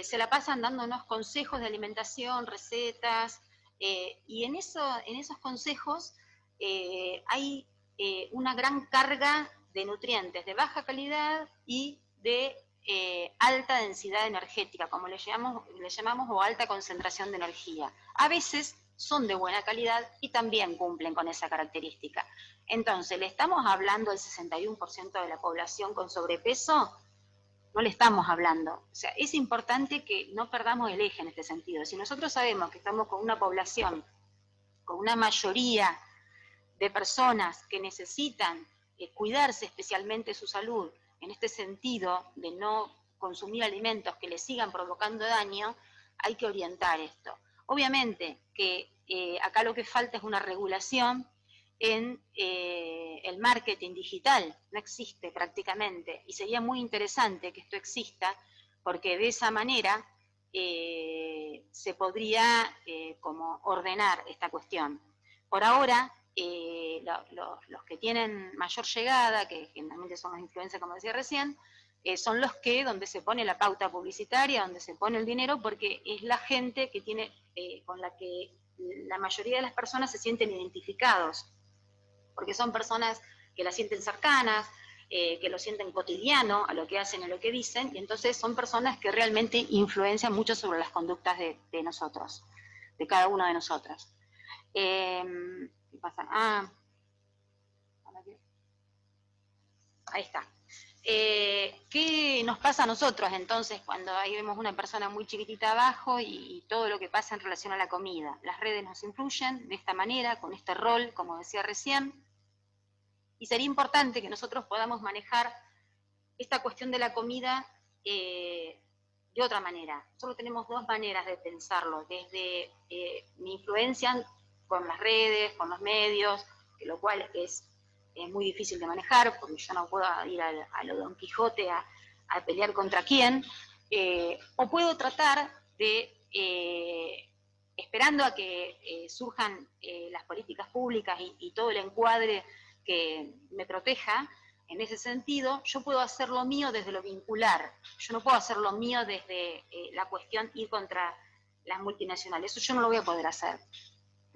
se la pasan dándonos consejos de alimentación, recetas, y en esos consejos hay una gran carga de nutrientes de baja calidad y de alta densidad energética, como le llamamos, o alta concentración de energía. A veces son de buena calidad y también cumplen con esa característica. Entonces, ¿le estamos hablando del 61% de la población con sobrepeso? No le estamos hablando. O sea, es importante que no perdamos el eje en este sentido. Si nosotros sabemos que estamos con una población, con una mayoría de personas que necesitan cuidarse especialmente su salud, en este sentido de no consumir alimentos que les sigan provocando daño, hay que orientar esto. Obviamente que acá lo que falta es una regulación en el marketing digital, no existe prácticamente, y sería muy interesante que esto exista, porque de esa manera se podría como ordenar esta cuestión. Por ahora, los que tienen mayor llegada, que generalmente son los influencers, como decía recién, son los que, donde se pone la pauta publicitaria, donde se pone el dinero, porque es la gente que tiene, con la que la mayoría de las personas se sienten identificados, porque son personas que las sienten cercanas, que lo sienten cotidiano a lo que hacen, a lo que dicen, y entonces son personas que realmente influencian mucho sobre las conductas de nosotros, de cada uno de nosotros. ¿Qué pasa? Ahí está. ¿Qué nos pasa a nosotros entonces cuando ahí vemos una persona muy chiquitita abajo y todo lo que pasa en relación a la comida? Las redes nos influyen de esta manera, con este rol, como decía recién, y sería importante que nosotros podamos manejar esta cuestión de la comida de otra manera. Nosotros tenemos dos maneras de pensarlo, desde mi influencia con las redes, con los medios, que lo cual es muy difícil de manejar, porque yo no puedo ir a lo Don Quijote a pelear contra quién, o puedo tratar de, esperando a que surjan las políticas públicas y todo el encuadre que me proteja, en ese sentido, yo puedo hacer lo mío desde lo vincular, yo no puedo hacer lo mío desde la cuestión ir contra las multinacionales, eso yo no lo voy a poder hacer.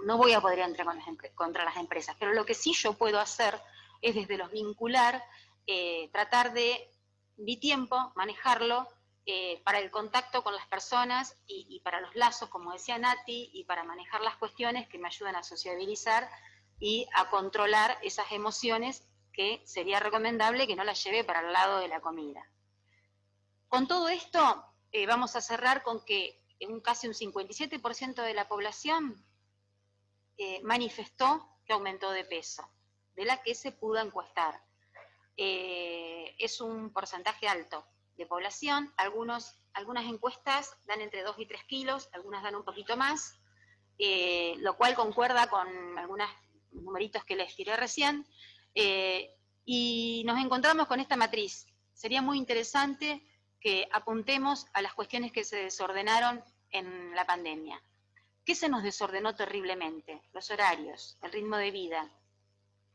No voy a poder entrar contra las empresas, pero lo que sí yo puedo hacer es desde los vincular, tratar de mi tiempo, manejarlo para el contacto con las personas y para los lazos, como decía Nati, y para manejar las cuestiones que me ayudan a sociabilizar y a controlar esas emociones que sería recomendable que no las lleve para el lado de la comida. Con todo esto, vamos a cerrar con que casi un 57% de la población manifestó que aumentó de peso, de la que se pudo encuestar. Es un porcentaje alto de población, algunas encuestas dan entre 2 y 3 kilos, algunas dan un poquito más, lo cual concuerda con algunos numeritos que les tiré recién, y nos encontramos con esta matriz. Sería muy interesante que apuntemos a las cuestiones que se desordenaron en la pandemia. ¿Qué se nos desordenó terriblemente? Los horarios, el ritmo de vida,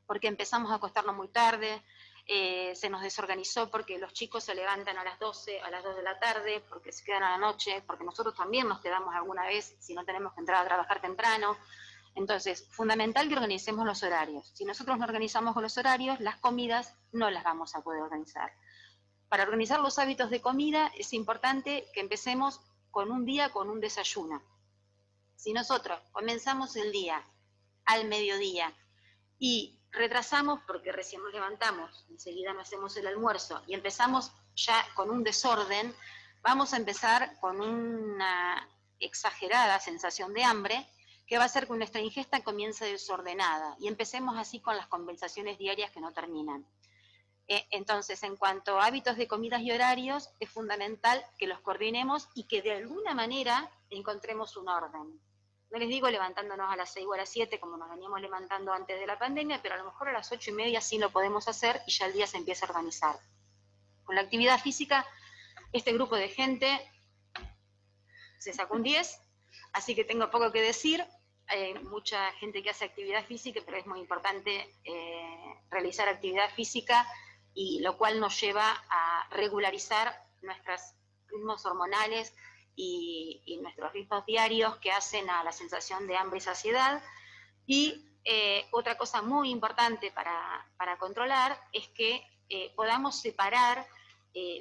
porque empezamos a acostarnos muy tarde, se nos desorganizó porque los chicos se levantan a las 12, a las 2 de la tarde, porque se quedan a la noche, porque nosotros también nos quedamos alguna vez si no tenemos que entrar a trabajar temprano. Entonces, fundamental que organicemos los horarios. Si nosotros no organizamos con los horarios, las comidas no las vamos a poder organizar. para organizar los hábitos de comida es importante que empecemos con un día con un desayuno. Si nosotros comenzamos el día al mediodía y retrasamos porque recién nos levantamos, enseguida no hacemos el almuerzo y empezamos ya con un desorden, vamos a empezar con una exagerada sensación de hambre que va a hacer que nuestra ingesta comience desordenada y empecemos así con las compensaciones diarias que no terminan. Entonces, en cuanto a hábitos de comidas y horarios, es fundamental que los coordinemos y que de alguna manera encontremos un orden. No les digo levantándonos a las 6 o a las 7 como nos veníamos levantando antes de la pandemia, pero a lo mejor a las 8:30 sí lo podemos hacer y ya el día se empieza a organizar. Con la actividad física, este grupo de gente se sacó un 10, así que tengo poco que decir. Hay mucha gente que hace actividad física, pero es muy importante realizar actividad física, y lo cual nos lleva a regularizar nuestros ritmos hormonales y nuestros ritmos diarios que hacen a la sensación de hambre y saciedad. Y otra cosa muy importante para controlar es que podamos separar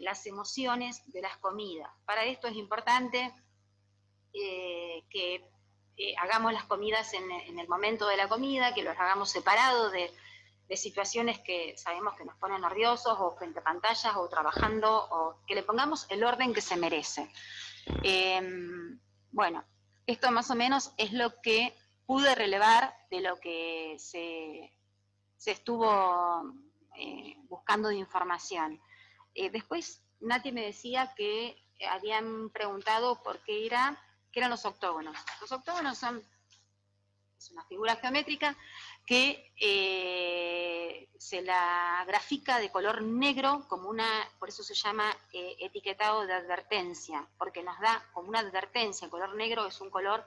las emociones de las comidas. Para esto es importante que hagamos las comidas en el momento de la comida, que los hagamos separados de situaciones que sabemos que nos ponen nerviosos, o frente a pantallas, o trabajando, o que le pongamos el orden que se merece. Bueno, esto más o menos es lo que pude relevar de lo que se estuvo buscando de información. Después Nati me decía que habían preguntado por qué eran los octógonos. Los octógonos es una figura geométrica que se la grafica de color negro como por eso se llama etiquetado de advertencia, porque nos da como una advertencia. El color negro es un color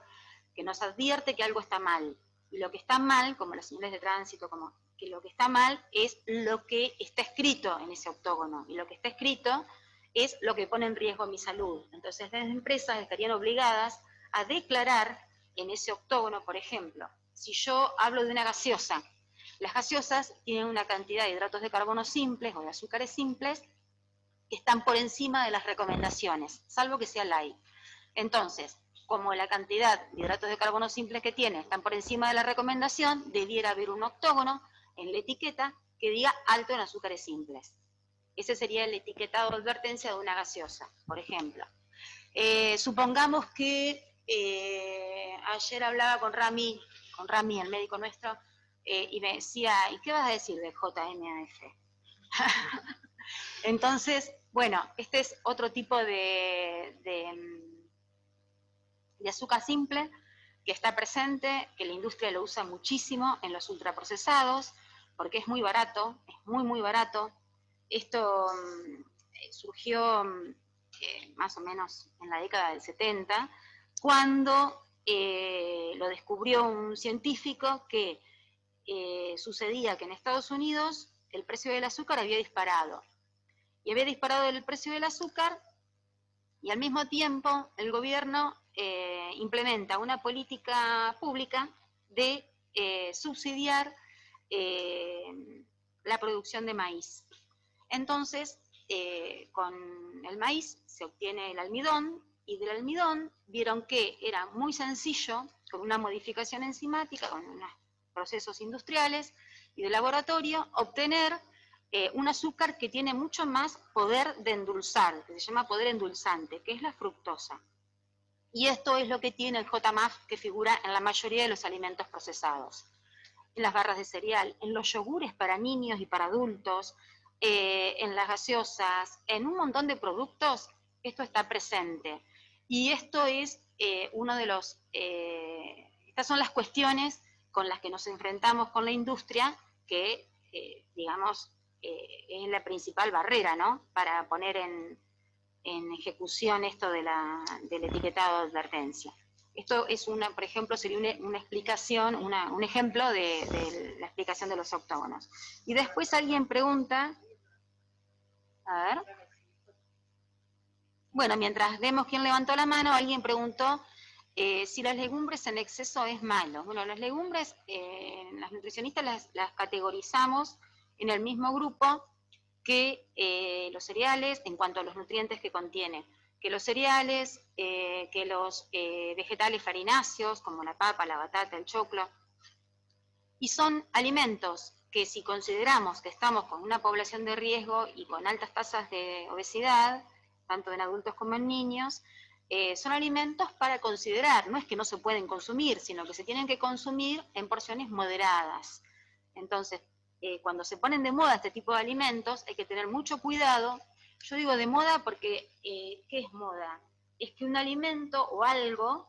que nos advierte que algo está mal. Y lo que está mal, como las señales de tránsito, como que lo que está mal es lo que está escrito en ese octógono. Y lo que está escrito es lo que pone en riesgo mi salud. Entonces las empresas estarían obligadas a declarar en ese octógono, por ejemplo, si yo hablo de una gaseosa, las gaseosas tienen una cantidad de hidratos de carbono simples o de azúcares simples que están por encima de las recomendaciones, salvo que sea light. Entonces, como la cantidad de hidratos de carbono simples que tiene están por encima de la recomendación, debiera haber un octógono en la etiqueta que diga alto en azúcares simples. Ese sería el etiquetado de advertencia de una gaseosa, por ejemplo. Supongamos que ayer hablaba con Rami, el médico nuestro, y me decía, ¿y qué vas a decir de JMAF? Entonces, bueno, este es otro tipo de azúcar simple que está presente, que la industria lo usa muchísimo en los ultraprocesados, porque es muy barato, es muy, muy barato. Esto surgió más o menos en la década del 70, cuando lo descubrió un científico que sucedía que en Estados Unidos el precio del azúcar había disparado. Y había disparado el precio del azúcar, y al mismo tiempo el gobierno implementa una política pública de subsidiar la producción de maíz. Entonces, con el maíz se obtiene el almidón, y del almidón vieron que era muy sencillo, con una modificación enzimática, con unos procesos industriales y de laboratorio, obtener un azúcar que tiene mucho más poder de endulzar, que se llama poder endulzante, que es la fructosa. Y esto es lo que tiene el JMAF, que figura en la mayoría de los alimentos procesados. En las barras de cereal, en los yogures para niños y para adultos, en las gaseosas, en un montón de productos, esto está presente. Y esto es uno de los... estas son las cuestiones con las que nos enfrentamos con la industria, que, digamos, es la principal barrera, ¿no?, para poner en ejecución esto del etiquetado de advertencia. Esto es por ejemplo, sería una explicación, un ejemplo de la explicación de los octógonos. Y después alguien pregunta, a ver, bueno, mientras vemos quién levantó la mano, alguien preguntó si las legumbres en exceso es malo. Bueno, las legumbres, las nutricionistas las categorizamos en el mismo grupo que los cereales, en cuanto a los nutrientes que contienen, que los cereales, que los vegetales farináceos, como la papa, la batata, el choclo, y son alimentos que si consideramos que estamos con una población de riesgo y con altas tasas de obesidad, tanto en adultos como en niños, son alimentos para considerar, no es que no se pueden consumir, sino que se tienen que consumir en porciones moderadas. Entonces, cuando se ponen de moda este tipo de alimentos, hay que tener mucho cuidado. Yo digo de moda porque, ¿qué es moda? Es que un alimento o algo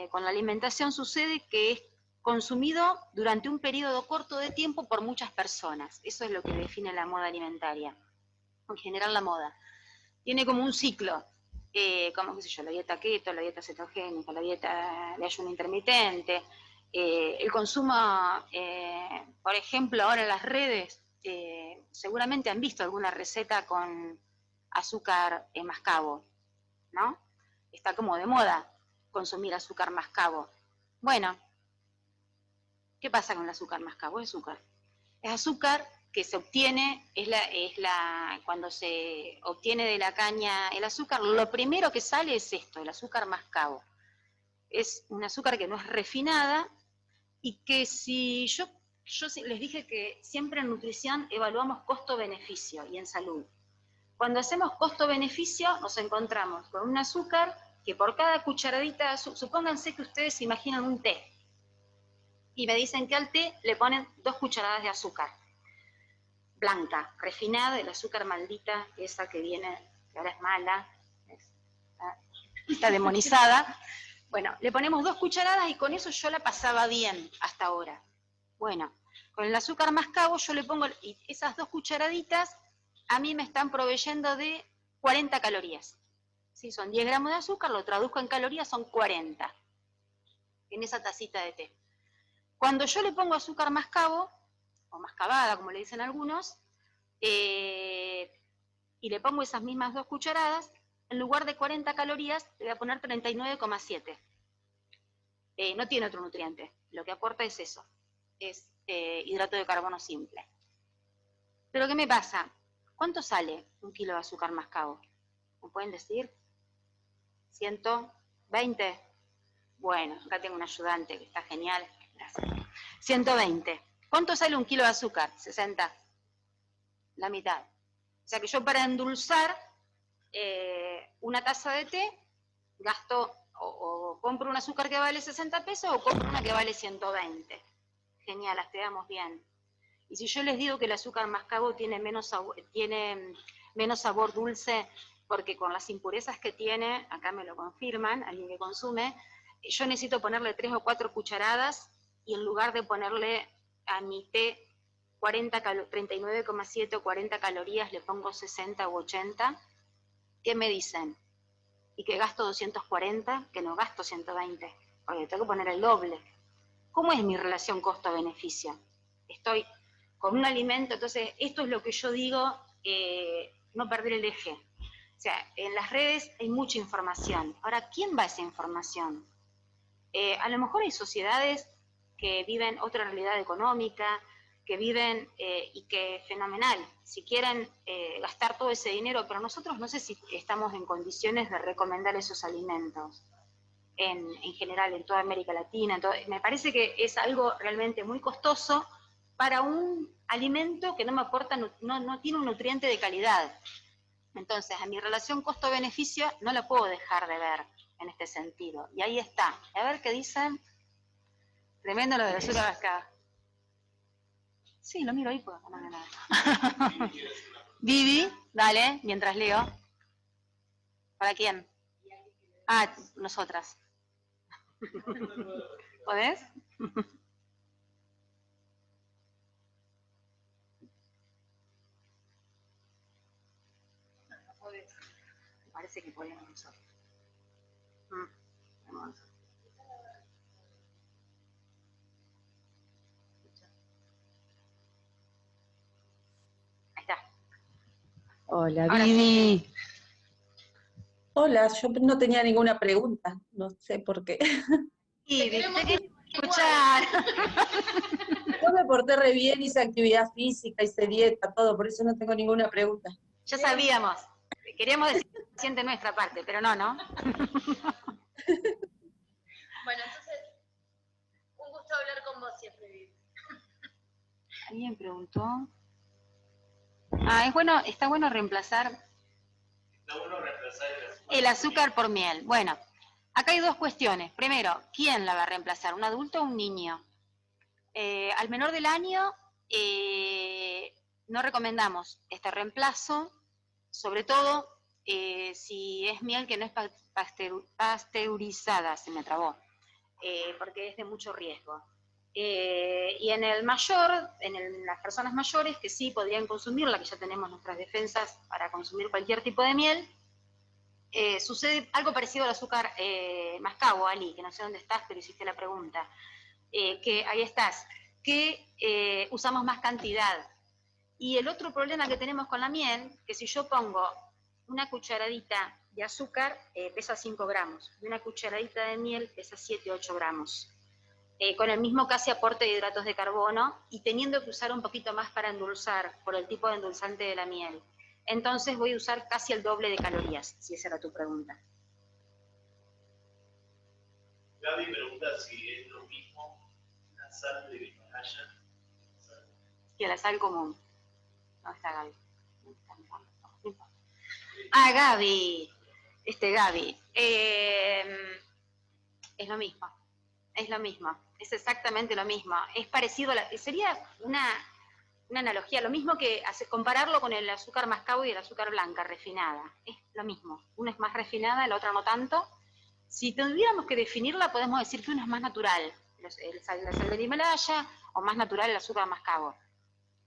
con la alimentación sucede que es consumido durante un periodo corto de tiempo por muchas personas. Eso es lo que define la moda alimentaria. En general la moda tiene como un ciclo, como qué sé yo, la dieta keto, la dieta cetogénica, la dieta de ayuno intermitente, el consumo, por ejemplo, ahora en las redes, seguramente han visto alguna receta con azúcar mascabo, ¿no? Está como de moda consumir azúcar mascabo. Bueno, ¿qué pasa con el azúcar mascabo? Es azúcar. Es azúcar que se obtiene, cuando se obtiene de la caña el azúcar, lo primero que sale es esto, el azúcar mascabo. Es un azúcar que no es refinada y que si yo les dije que siempre en nutrición evaluamos costo-beneficio y en salud. Cuando hacemos costo-beneficio nos encontramos con un azúcar que por cada cucharadita, supónganse que ustedes imaginan un té, y me dicen que al té le ponen 2 cucharadas de azúcar blanca, refinada, el azúcar maldita, esa que viene, que ahora es mala, está demonizada. Bueno, le ponemos 2 cucharadas y con eso yo la pasaba bien hasta ahora. Bueno, con el azúcar mascabo yo le pongo, y esas 2 cucharaditas a mí me están proveyendo de 40 calorías. Si son 10 gramos de azúcar, lo traduzco en calorías, son 40 en esa tacita de té. Cuando yo le pongo azúcar mascabo, o mascabada, como le dicen algunos, y le pongo esas mismas 2 cucharadas, en lugar de 40 calorías, le voy a poner 39,7. No tiene otro nutriente, lo que aporta es eso, es hidrato de carbono simple. Pero ¿qué me pasa? ¿Cuánto sale 1 kilo de azúcar mascabo? ¿Me pueden decir? ¿120? Bueno, acá tengo un ayudante que está genial. Gracias. 120. ¿Cuánto sale 1 kilo de azúcar? 60. La mitad. O sea que yo para endulzar una taza de té gasto o compro un azúcar que vale 60 pesos o compro una que vale 120. Genial, las quedamos bien. Y si yo les digo que el azúcar mascabo tiene menos sabor dulce porque con las impurezas que tiene, acá me lo confirman, alguien que consume, yo necesito ponerle 3 o 4 cucharadas y en lugar de ponerle a mi té 39,7 o 40 calorías, le pongo 60 u 80, ¿qué me dicen? ¿Y que gasto 240? Que no gasto 120, porque tengo que poner el doble. ¿Cómo es mi relación costo-beneficio? Estoy con un alimento, entonces esto es lo que yo digo, no perder el eje. O sea, en las redes hay mucha información. Ahora, ¿quién va a esa información? A lo mejor hay sociedades que viven otra realidad económica, que viven y que fenomenal, si quieren gastar todo ese dinero, pero nosotros no sé si estamos en condiciones de recomendar esos alimentos en general, en toda América Latina. Me parece que es algo realmente muy costoso para un alimento que no me aporta, no tiene un nutriente de calidad. Entonces, a mi relación costo-beneficio no la puedo dejar de ver en este sentido. Y ahí está. A ver qué dicen. Tremendo lo de la azúcar mascabo. Sí, lo miro ahí porque no me nada. Vivi, dale, mientras leo. ¿Para quién? Ah, nosotras. ¿Podés? No podés. Me parece que podemos nosotros. Vamos. Ahí está. Hola, Ahora Vivi. sí. Hola, yo no tenía ninguna pregunta, no sé por qué. Sí, te queremos escuchar. No me porté re bien, hice actividad física, hice dieta, todo, por eso no tengo ninguna pregunta. Ya sabíamos. Queríamos decir paciente nuestra parte, pero no, ¿no? Bueno, entonces, un gusto hablar con vos siempre, Vivi. Alguien preguntó. Es bueno, está bueno reemplazar el azúcar por miel. Bueno, acá hay dos cuestiones. Primero, ¿quién la va a reemplazar? ¿Un adulto o un niño? Al menor del año no recomendamos este reemplazo, sobre todo si es miel que no es pasteurizada, se me trabó, porque es de mucho riesgo. Y en el mayor, las personas mayores que sí podrían consumirla, que ya tenemos nuestras defensas para consumir cualquier tipo de miel, sucede algo parecido al azúcar mascabo, Ali, que no sé dónde estás, pero hiciste la pregunta. Que ahí estás, que usamos más cantidad. Y el otro problema que tenemos con la miel, que si yo pongo una cucharadita de azúcar, pesa 5 gramos, y una cucharadita de miel pesa 7, 8 gramos. Con el mismo casi aporte de hidratos de carbono, y teniendo que usar un poquito más para endulzar, por el tipo de endulzante de la miel. Entonces voy a usar casi el doble de calorías, si esa era tu pregunta. Gaby pregunta si es lo mismo la sal de Himalaya que la sal común. No está Gaby. Gaby. Gaby. Es lo mismo. Es lo mismo. Es exactamente lo mismo. Es parecido, sería una analogía, lo mismo que compararlo con el azúcar mascabo y el azúcar blanca refinada. Es lo mismo. Una es más refinada, la otra no tanto. Si tuviéramos que definirla, podemos decir que una es más natural, la sal del Himalaya, o más natural el azúcar mascabo.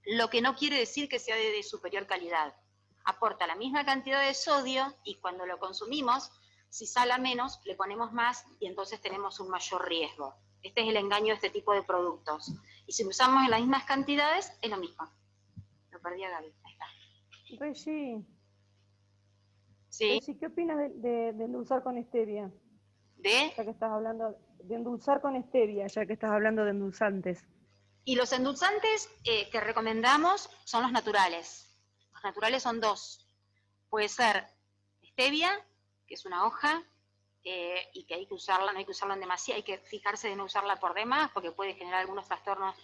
Lo que no quiere decir que sea de superior calidad. Aporta la misma cantidad de sodio y cuando lo consumimos, si sala menos, le ponemos más y entonces tenemos un mayor riesgo. Este es el engaño de este tipo de productos. Y si usamos en las mismas cantidades, es lo mismo. Lo perdí a Gaby. Ahí está. Reggie. ¿Sí? Reggie, ¿qué opinas de endulzar con stevia? ¿De? Ya que estás hablando de endulzar con stevia, ya que estás hablando de endulzantes. Y los endulzantes que recomendamos son los naturales. Los naturales son dos. Puede ser stevia, que es una hoja, y que hay que usarla, no hay que usarla en demasía, hay que fijarse de no usarla por demás, porque puede generar algunos trastornos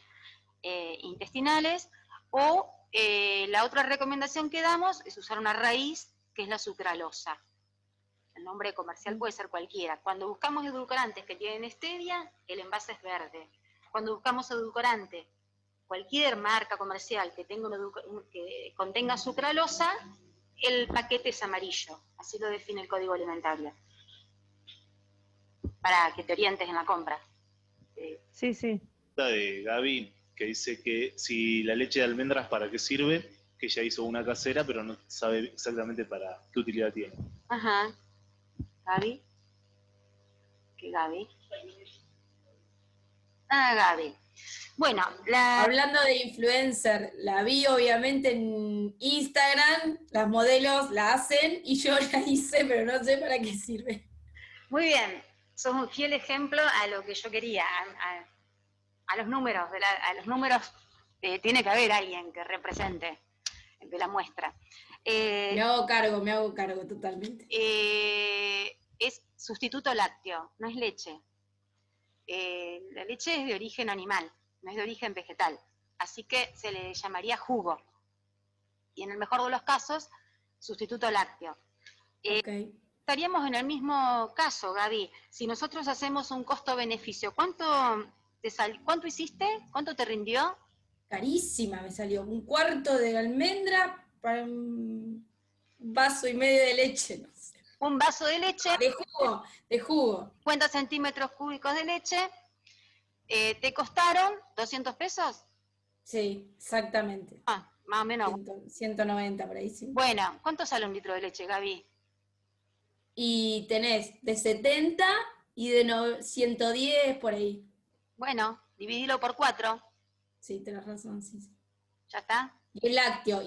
intestinales. O la otra recomendación que damos es usar una raíz, que es la sucralosa. El nombre comercial puede ser cualquiera. Cuando buscamos edulcorantes que tienen stevia, el envase es verde. Cuando buscamos edulcorante, cualquier marca comercial que contenga sucralosa, el paquete es amarillo. Así lo define el Código Alimentario. Para que te orientes en la compra. Sí, sí. de Gaby, que dice que si la leche de almendras para qué sirve, que ella hizo una casera, pero no sabe exactamente para qué utilidad tiene. Ajá. ¿Gaby? ¿Qué Gaby? Gaby. Bueno, Hablando de influencer, la vi obviamente en Instagram, las modelos la hacen y yo la hice, pero no sé para qué sirve. Muy bien, sos un fiel ejemplo a lo que yo quería, a los números, tiene que haber alguien que represente de la muestra. Me hago cargo totalmente. Es sustituto lácteo, no es leche. La leche es de origen animal, no es de origen vegetal, así que se le llamaría jugo. Y en el mejor de los casos, sustituto lácteo. Okay. Estaríamos en el mismo caso, Gaby. Si nosotros hacemos un costo-beneficio, ¿cuánto hiciste? ¿Cuánto te rindió? Carísima me salió. 1/4 de almendra para un vaso y medio de leche. No sé. Un vaso de leche. De jugo. 50 centímetros cúbicos de leche. ¿Te costaron 200 pesos? Sí, exactamente. Más o menos. 190 por ahí, sí. Bueno, ¿cuánto sale un litro de leche, Gaby? Y tenés de 70 y de 110 por ahí. Bueno, dividilo por 4. Sí, tenés razón, sí. ¿Ya está? Y es lácteo.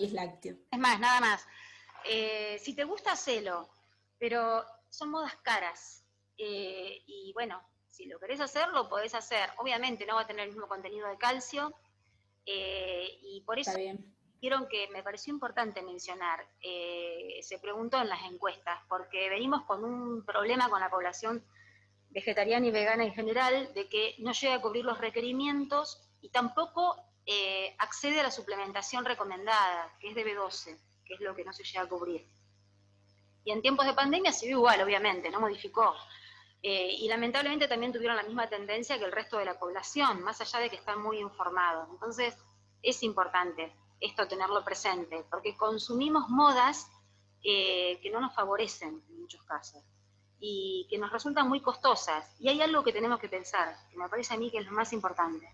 Es más, nada más. Si te gusta, hacelo, pero son modas caras. Y bueno, si lo querés hacer, lo podés hacer. Obviamente no va a tener el mismo contenido de calcio, Y por eso Está bien. vieron que me pareció importante mencionar, se preguntó en las encuestas, porque venimos con un problema con la población vegetariana y vegana en general, de que no llega a cubrir los requerimientos y tampoco accede a la suplementación recomendada, que es de B12, que es lo que no se llega a cubrir. Y en tiempos de pandemia se vio igual, obviamente, no modificó. Y lamentablemente también tuvieron la misma tendencia que el resto de la población, más allá de que están muy informados. Entonces, es importante esto tenerlo presente, porque consumimos modas que no nos favorecen en muchos casos y que nos resultan muy costosas. Y hay algo que tenemos que pensar, que me parece a mí que es lo más importante,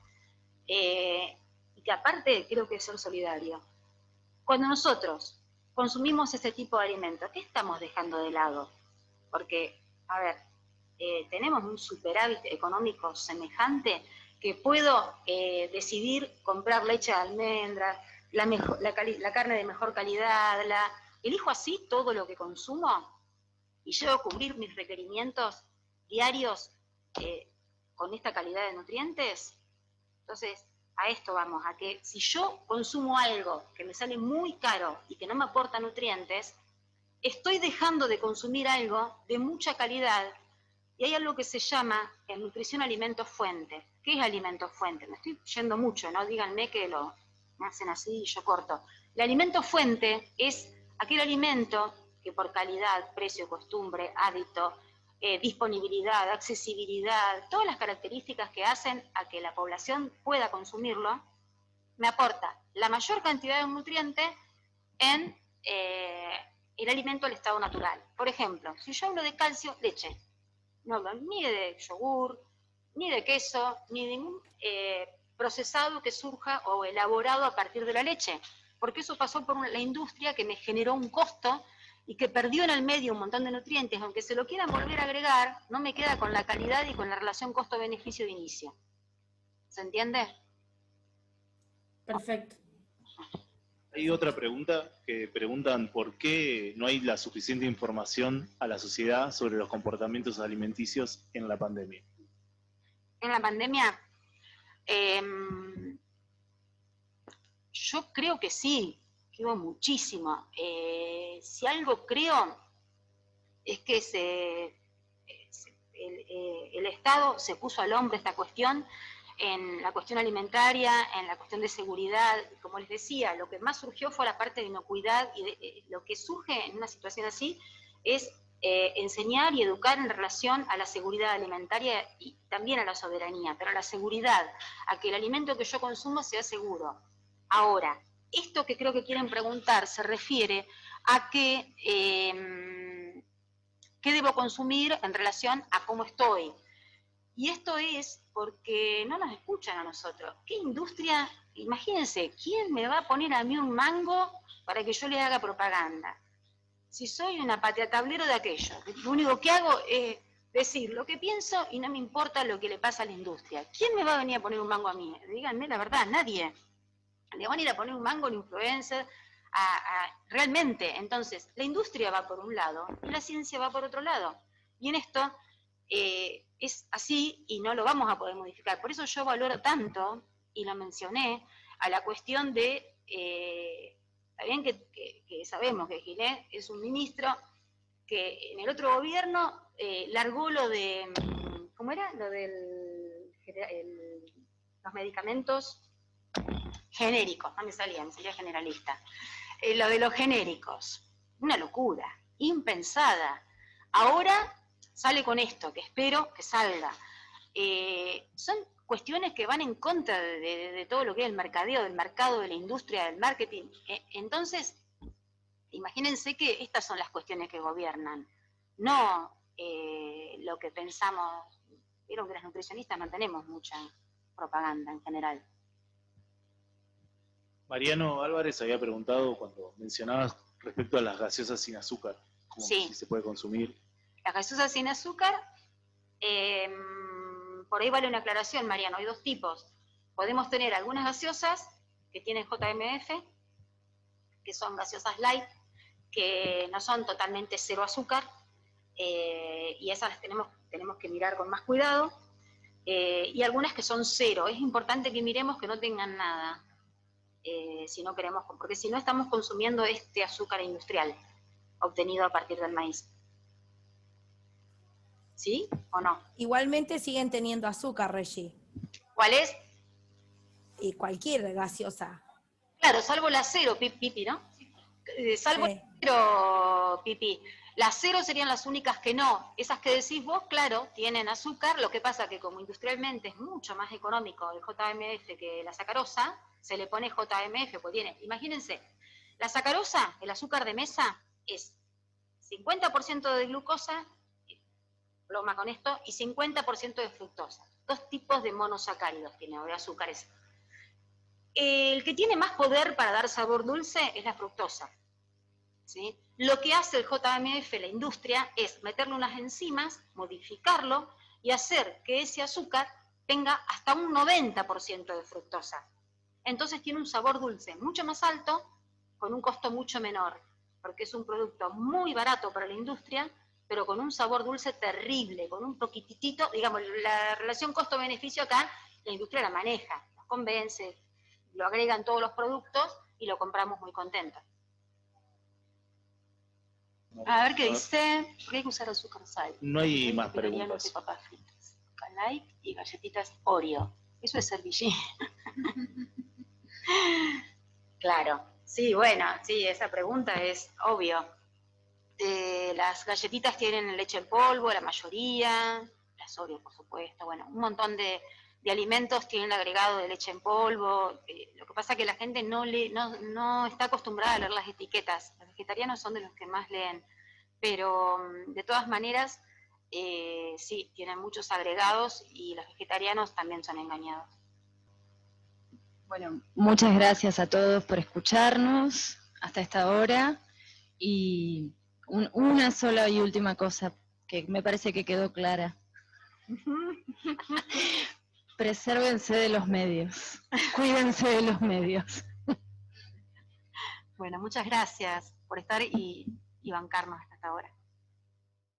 y que aparte creo que es ser solidario. Cuando nosotros consumimos ese tipo de alimentos, ¿qué estamos dejando de lado? Porque, a ver, tenemos un superávit económico semejante que puedo decidir comprar leche de almendras, la carne de mejor calidad, elijo así todo lo que consumo y llego a cubrir mis requerimientos diarios con esta calidad de nutrientes. Entonces, a esto vamos, a que si yo consumo algo que me sale muy caro y que no me aporta nutrientes, estoy dejando de consumir algo de mucha calidad. Y hay algo que se llama en nutrición alimento fuente. ¿Qué es alimento fuente? Me estoy yendo mucho, ¿no? Díganme que me hacen así y yo corto. El alimento fuente es aquel alimento que por calidad, precio, costumbre, hábito, disponibilidad, accesibilidad, todas las características que hacen a que la población pueda consumirlo, me aporta la mayor cantidad de nutrientes en el alimento al estado natural. Por ejemplo, si yo hablo de calcio, leche. No hablo ni de yogur, ni de queso, ni de ningún procesado que surja o elaborado a partir de la leche, porque eso pasó por la industria que me generó un costo y que perdió en el medio un montón de nutrientes. Aunque se lo quieran volver a agregar, no me queda con la calidad y con la relación costo-beneficio de inicio. ¿Se entiende? Perfecto. Hay otra pregunta que preguntan por qué no hay la suficiente información a la sociedad sobre los comportamientos alimenticios en la pandemia. En la pandemia, yo creo que sí, que hubo muchísimo. Si algo creo es que el Estado se puso al hombro esta cuestión, en la cuestión alimentaria, en la cuestión de seguridad. Como les decía, lo que más surgió fue la parte de inocuidad, y lo que surge en una situación así es enseñar y educar en relación a la seguridad alimentaria y también a la soberanía, pero a la seguridad, a que el alimento que yo consumo sea seguro. Ahora, esto que creo que quieren preguntar se refiere a qué debo consumir en relación a cómo estoy. Y esto es porque no nos escuchan a nosotros. ¿Qué industria? Imagínense, ¿quién me va a poner a mí un mango para que yo le haga propaganda? Si soy una pateatablero de aquello, lo único que hago es decir lo que pienso y no me importa lo que le pasa a la industria. ¿Quién me va a venir a poner un mango a mí? Díganme la verdad, nadie. Le van a ir a poner un mango a un influencer, realmente. Entonces, la industria va por un lado y la ciencia va por otro lado. Y en esto es así y no lo vamos a poder modificar. Por eso yo valoro tanto, y lo mencioné, a la cuestión de, está bien que sabemos que Gilet es un ministro que en el otro gobierno largó lo de, ¿cómo era? Lo de los medicamentos genéricos, no me salía generalista. Lo de los genéricos, una locura, impensada. Ahora sale con esto, que espero que salga. Son cuestiones que van en contra de todo lo que es el mercadeo, del mercado, de la industria, del marketing. Entonces, imagínense que estas son las cuestiones que gobiernan, no lo que pensamos. Vieron que las nutricionistas no tenemos mucha propaganda en general. Mariano Álvarez había preguntado cuando mencionabas respecto a las gaseosas sin azúcar, como Sí. si se puede consumir. Las gaseosas sin azúcar, por ahí vale una aclaración, Mariano, hay dos tipos. Podemos tener algunas gaseosas que tienen JMF, que son gaseosas light, que no son totalmente cero azúcar, y esas las tenemos que mirar con más cuidado, y algunas que son cero. Es importante que miremos que no tengan nada, si no queremos, porque si no estamos consumiendo este azúcar industrial obtenido a partir del maíz. ¿Sí o no? Igualmente siguen teniendo azúcar, Reggie. ¿Cuál es? Y cualquier gaseosa. Claro, salvo la cero, Pipi, ¿no? Salvo la cero, Pipi. Las cero serían las únicas que no. Esas que decís vos, claro, tienen azúcar. Lo que pasa que como industrialmente es mucho más económico el JMF que la sacarosa, se le pone JMF, pues tiene, imagínense, la sacarosa, el azúcar de mesa, es 50% de glucosa, broma con esto, y 50% de fructosa. 2 tipos de monosacáridos tiene, o de azúcares. El que tiene más poder para dar sabor dulce es la fructosa, ¿sí? Lo que hace el JMF, la industria, es meterle unas enzimas, modificarlo y hacer que ese azúcar tenga hasta un 90% de fructosa. Entonces tiene un sabor dulce mucho más alto, con un costo mucho menor, porque es un producto muy barato para la industria, pero con un sabor dulce terrible, con un poquitito, digamos, la relación costo-beneficio acá, la industria la maneja, nos convence, lo agregan todos los productos y lo compramos muy contentos. A ver qué dice, ¿por qué hay que usar azúcar sal? No hay más preguntas. No sé, papas fritas, Calay y galletitas Oreo. Eso es servillín. Claro, sí, bueno, sí, esa pregunta es obvio. Las galletitas tienen leche en polvo, la mayoría, las Oreo, por supuesto, bueno, un montón de alimentos tienen agregado de leche en polvo. Lo que pasa es que la gente no está acostumbrada a leer las etiquetas. Los vegetarianos son de los que más leen, pero de todas maneras, sí, tienen muchos agregados y los vegetarianos también son engañados. Bueno, muchas gracias a todos por escucharnos hasta esta hora. Y una sola y última cosa que me parece que quedó clara. Presérvense de los medios, cuídense de los medios. Bueno, muchas gracias por estar y bancarnos hasta ahora.